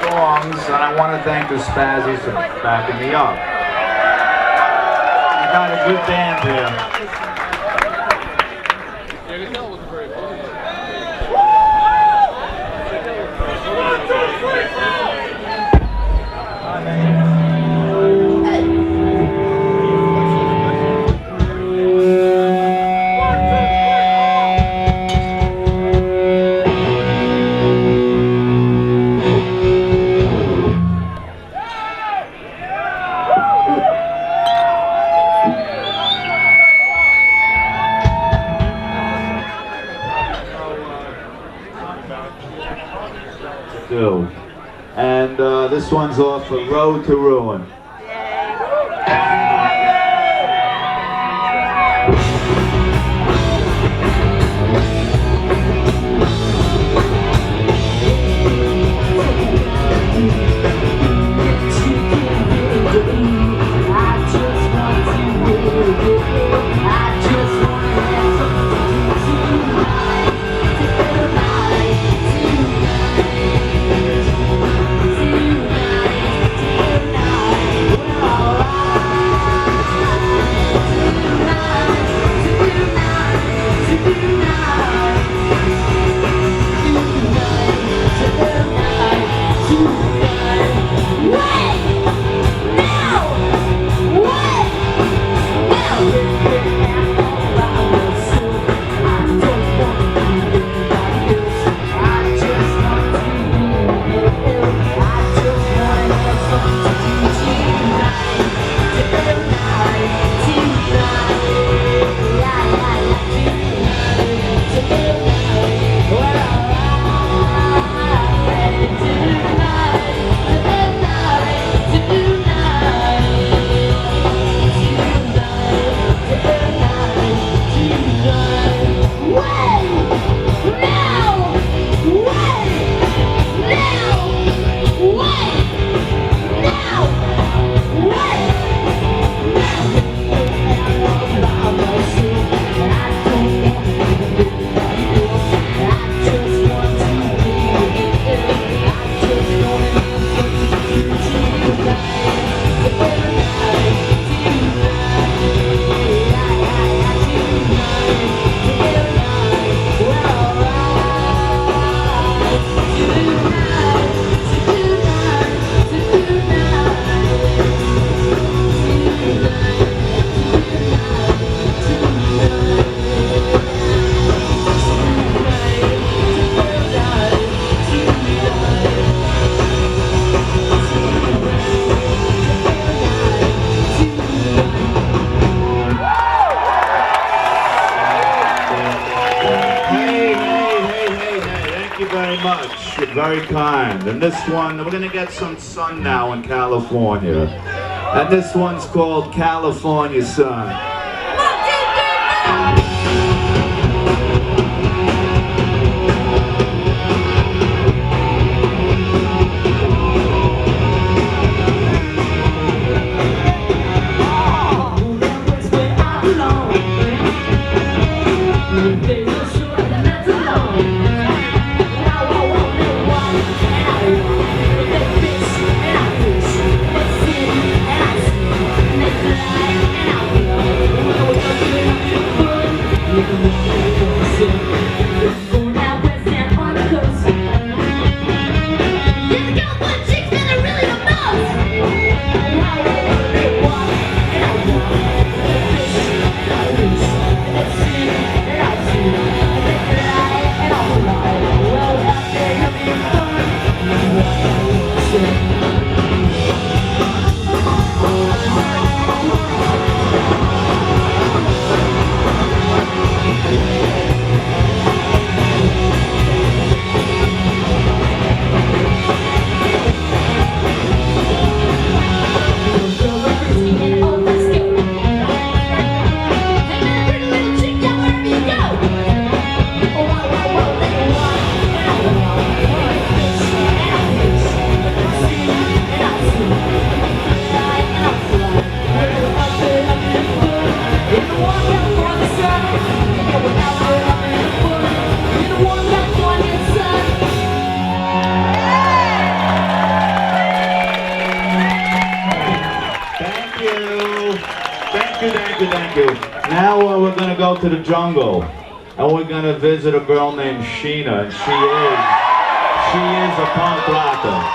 Songs, and I want to thank the Spazzys for backing me up. You got a good band here. And this one's off of Road to Ruin. Tonight you very much. You're very kind. And this one, we're gonna get some sun now in California. And this one's called California Sun. Thank you. Now we're going to go to the jungle, and we're going to visit a girl named Sheena, and she is a punk rocker.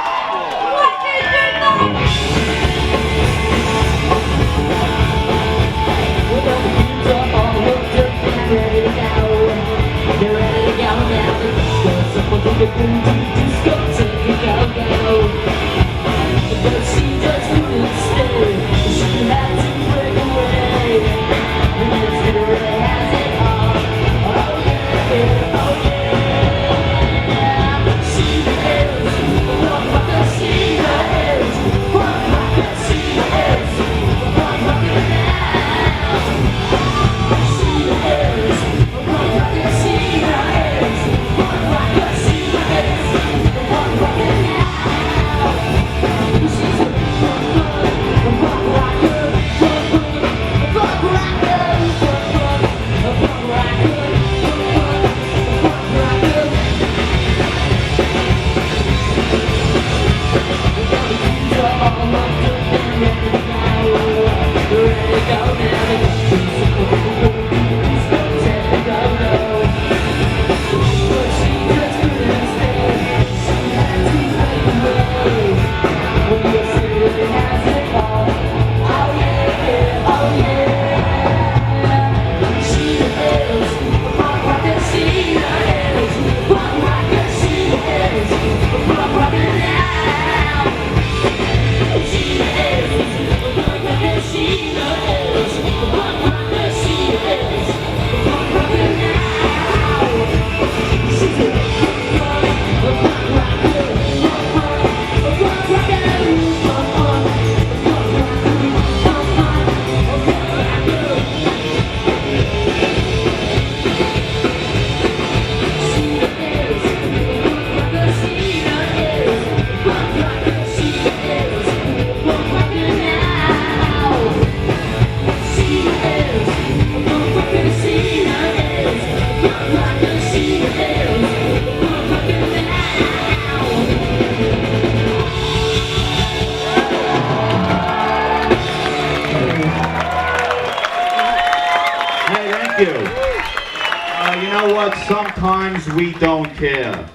You know what? Sometimes we don't care.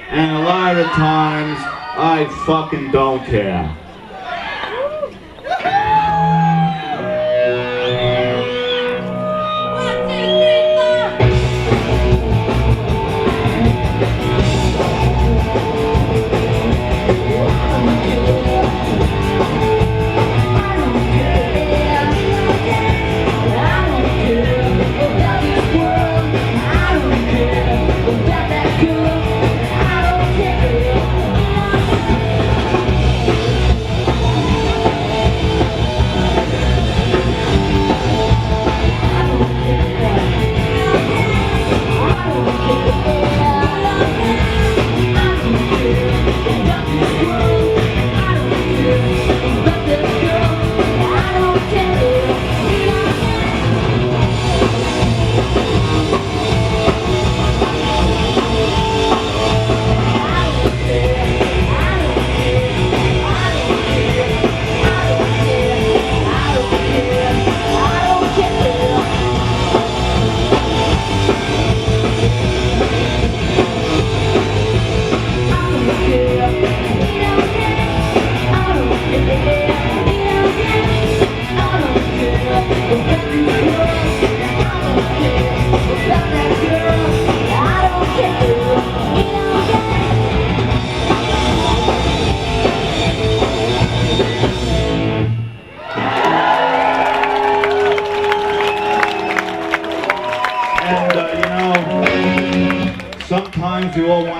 And a lot of times, I fucking don't care. I don't care about that girl.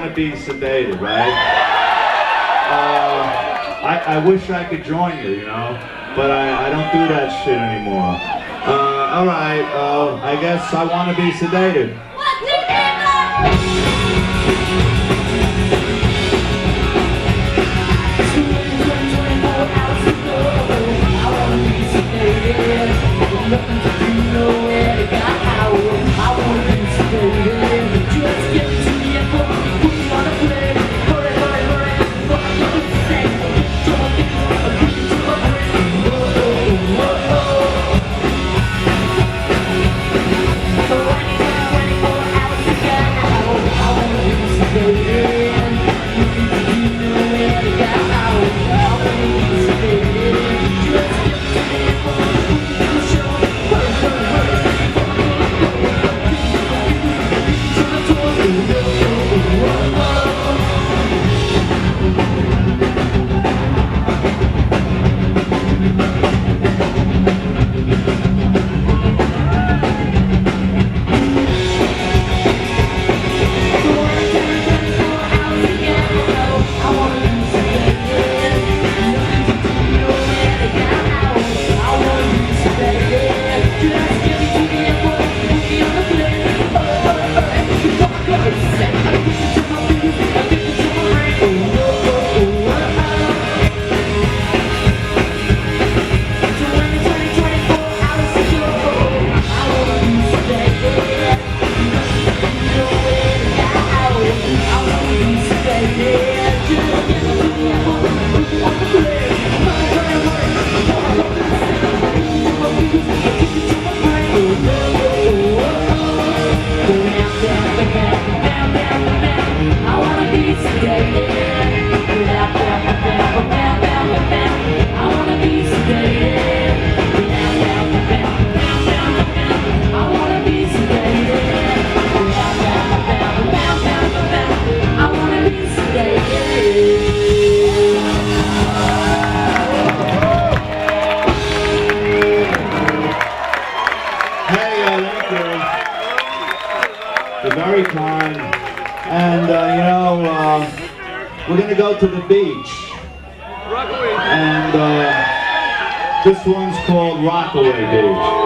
want to be sedated, right? I wish I could join you, you know, but I don't do that shit anymore. All right, I guess I want to be sedated. Very kind. And, you know, we're going to go to the beach. And this one's called Rockaway Beach.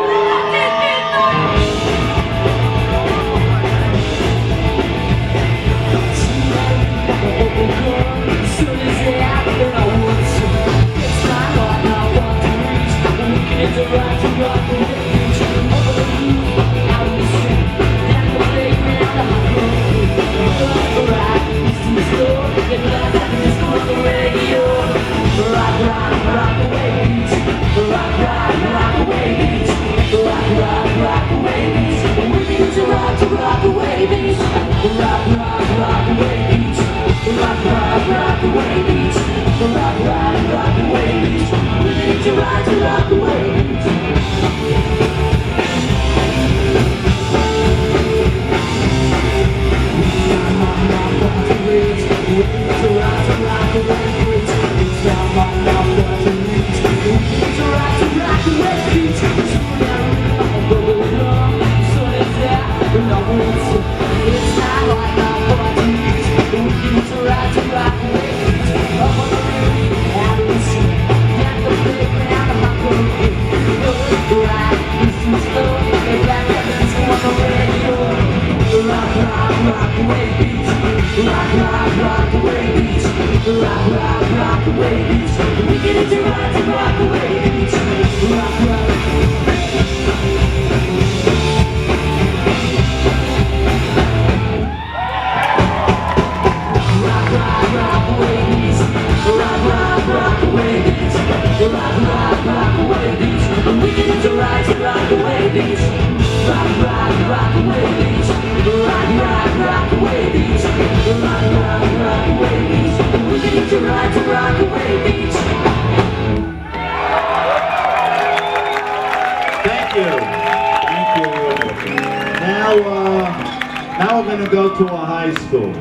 Now we're going to go to a high school.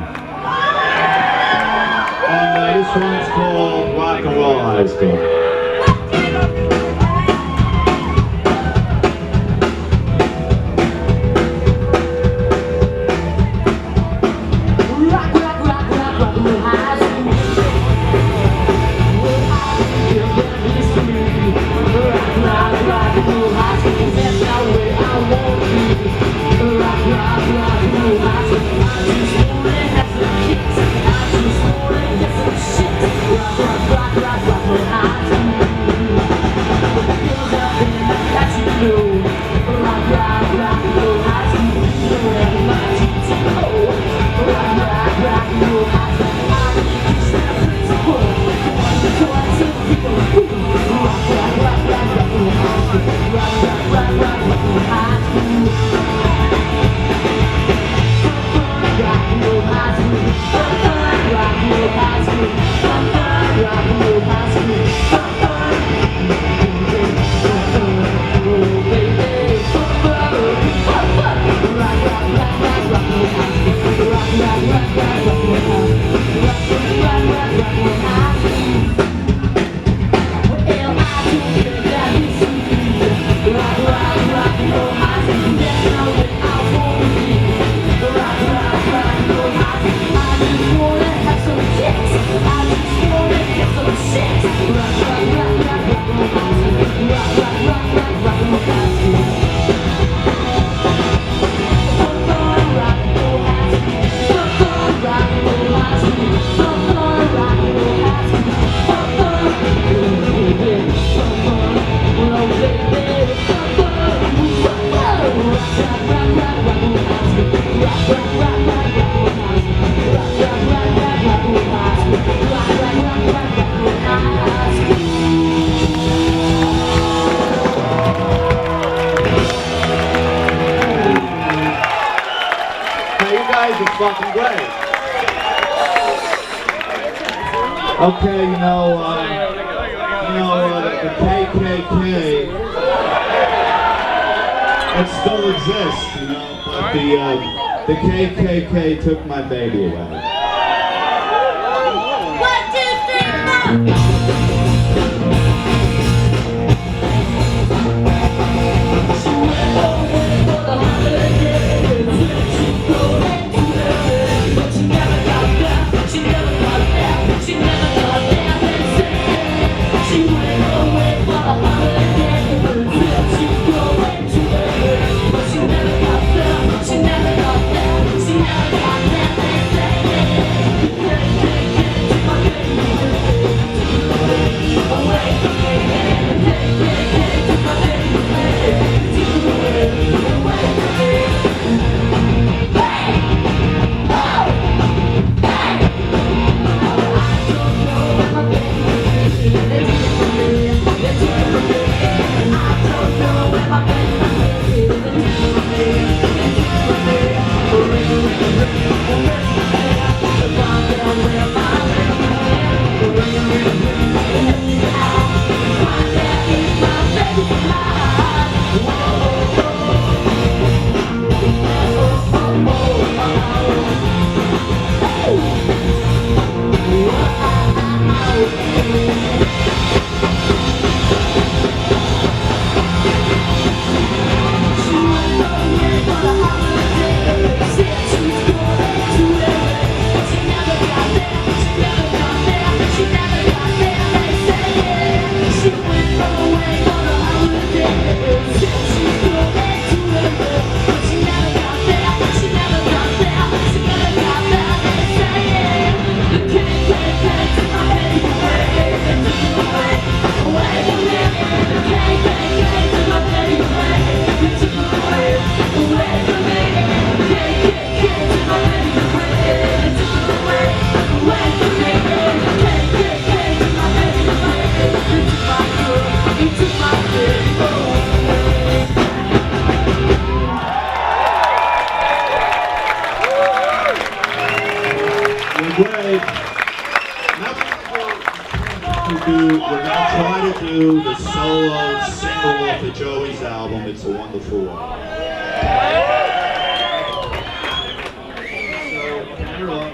And this one's called Rock and Roll High School. Rock, rock, fucking great. Okay, the KKK, it still exists, but the KKK took my baby away. What do you think now? We're gonna try to do the solo single off of Joey's album, It's a Wonderful World. So, you're up.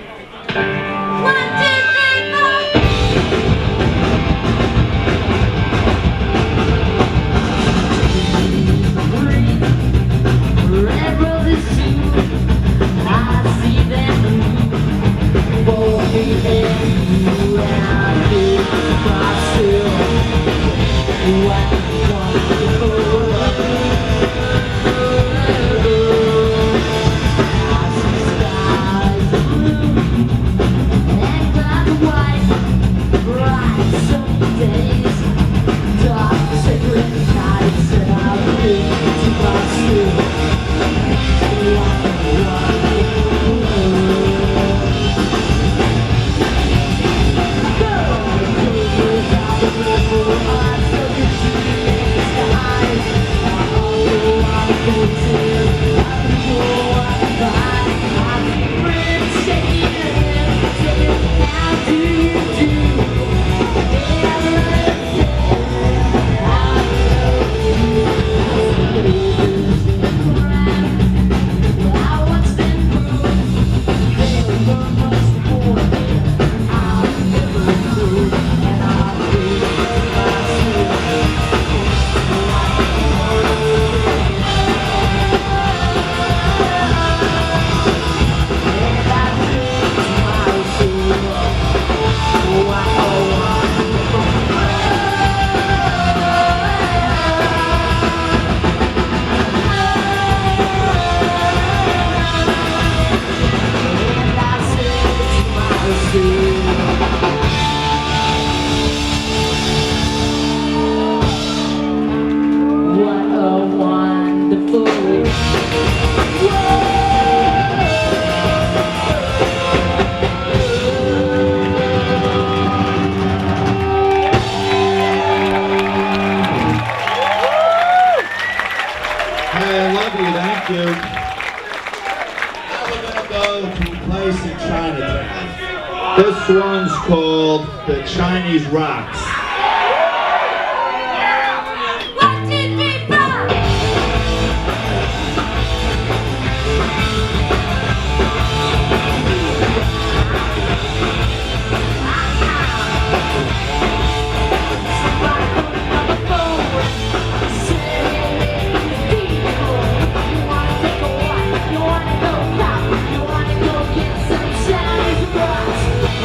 This one's called The Chinese Rocks. 1, 2, 3, 4.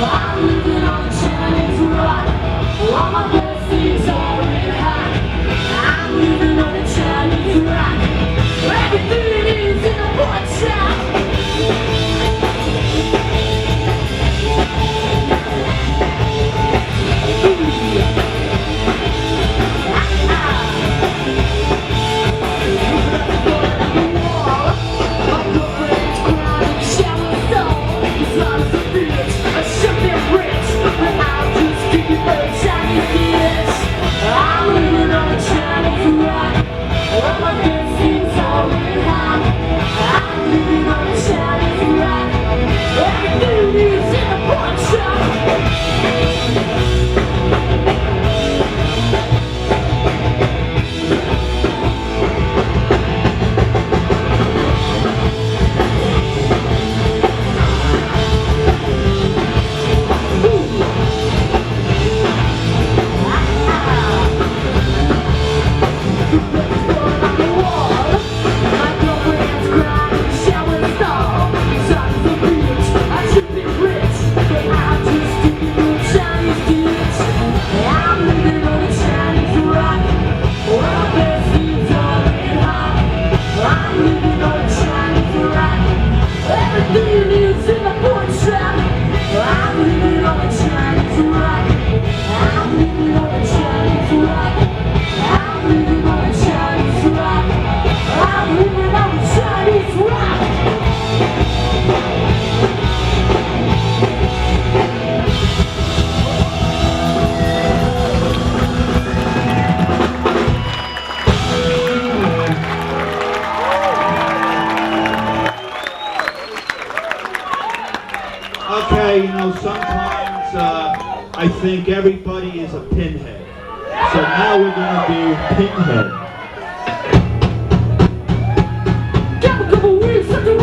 I'm living on Chinese rock. All my blessings are in high. I'm living on a Chinese rock. Everything is in a pork chop. I'm living on a Chinese rock. All my blessings are in high. I'm living on a Chinese rock. Everything is in a pork chop. Okay, you know, sometimes I think everybody is a pinhead. So now we're going to do Pinhead. Couple weeks after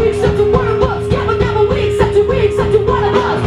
one of us. Couple weeks after one of us.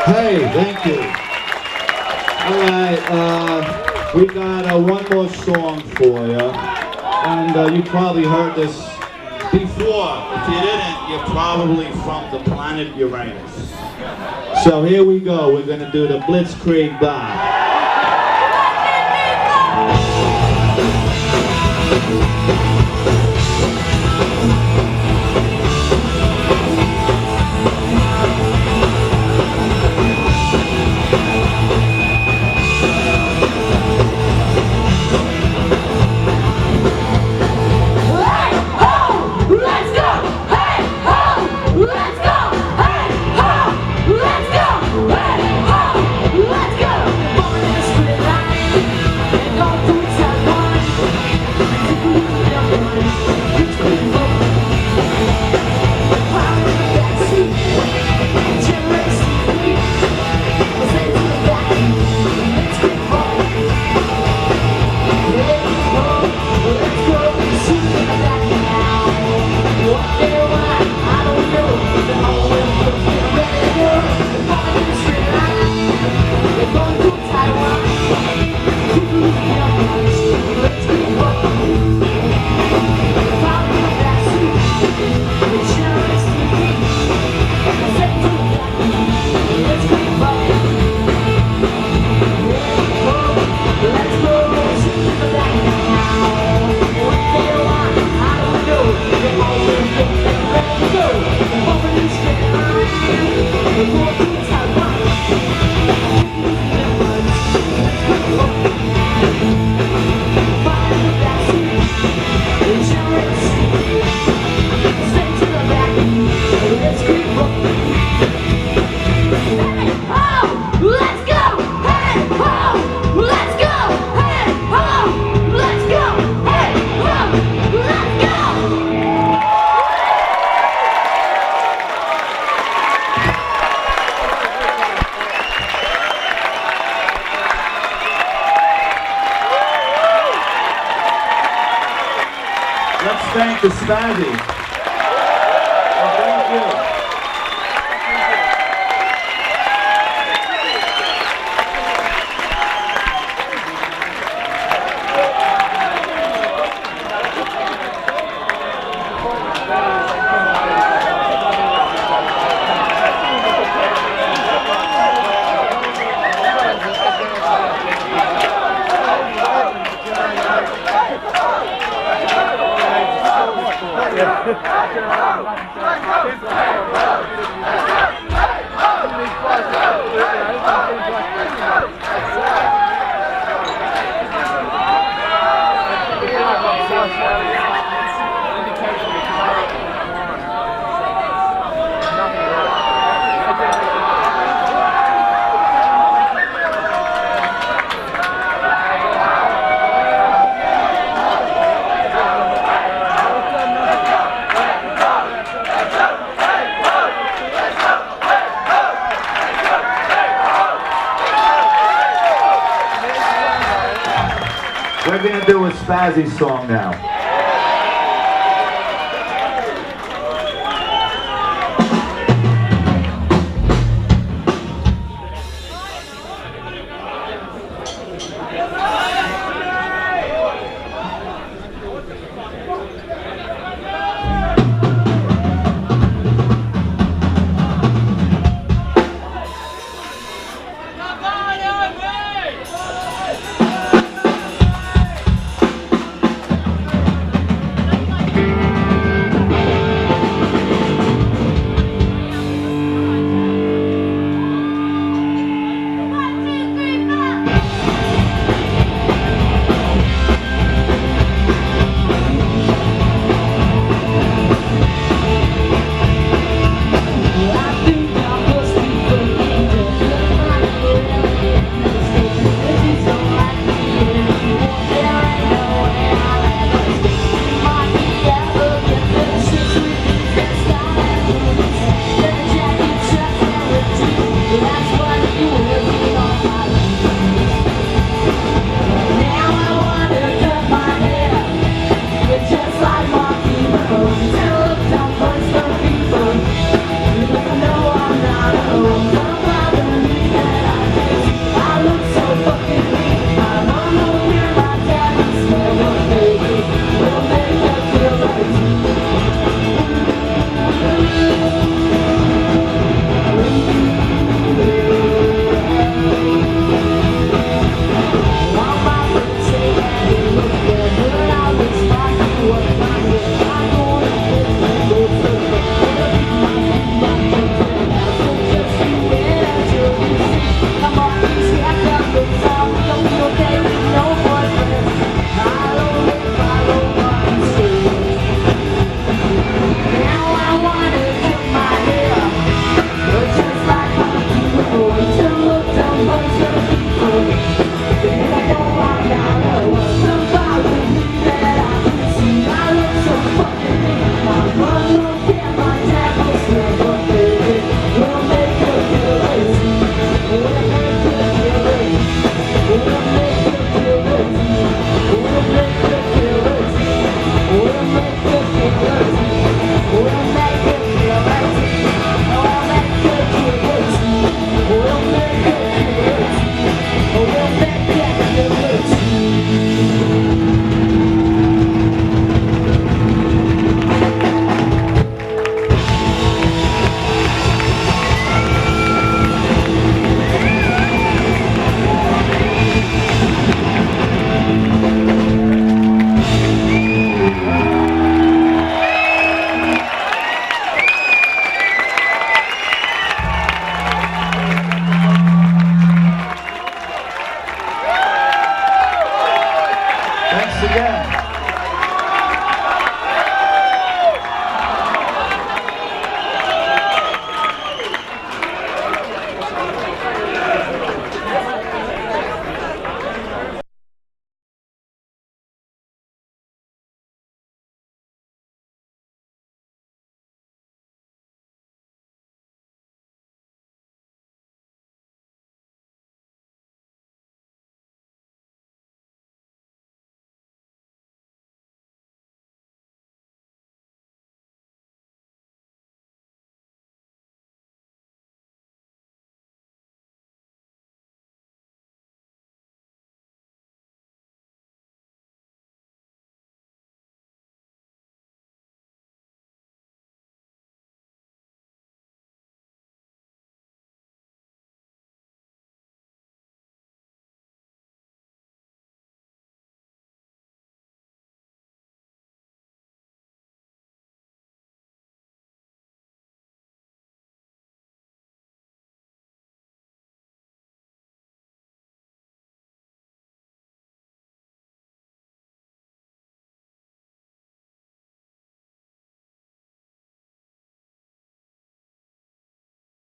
Hey, thank you. All right, we got one more song for you. And you probably heard this before. If you didn't, you're probably from the planet Uranus. So here we go. We're going to do the Blitzkrieg Bop. thank the Spazzys. Well, thank you. We're going to do a Spazzys song now. Thanks again.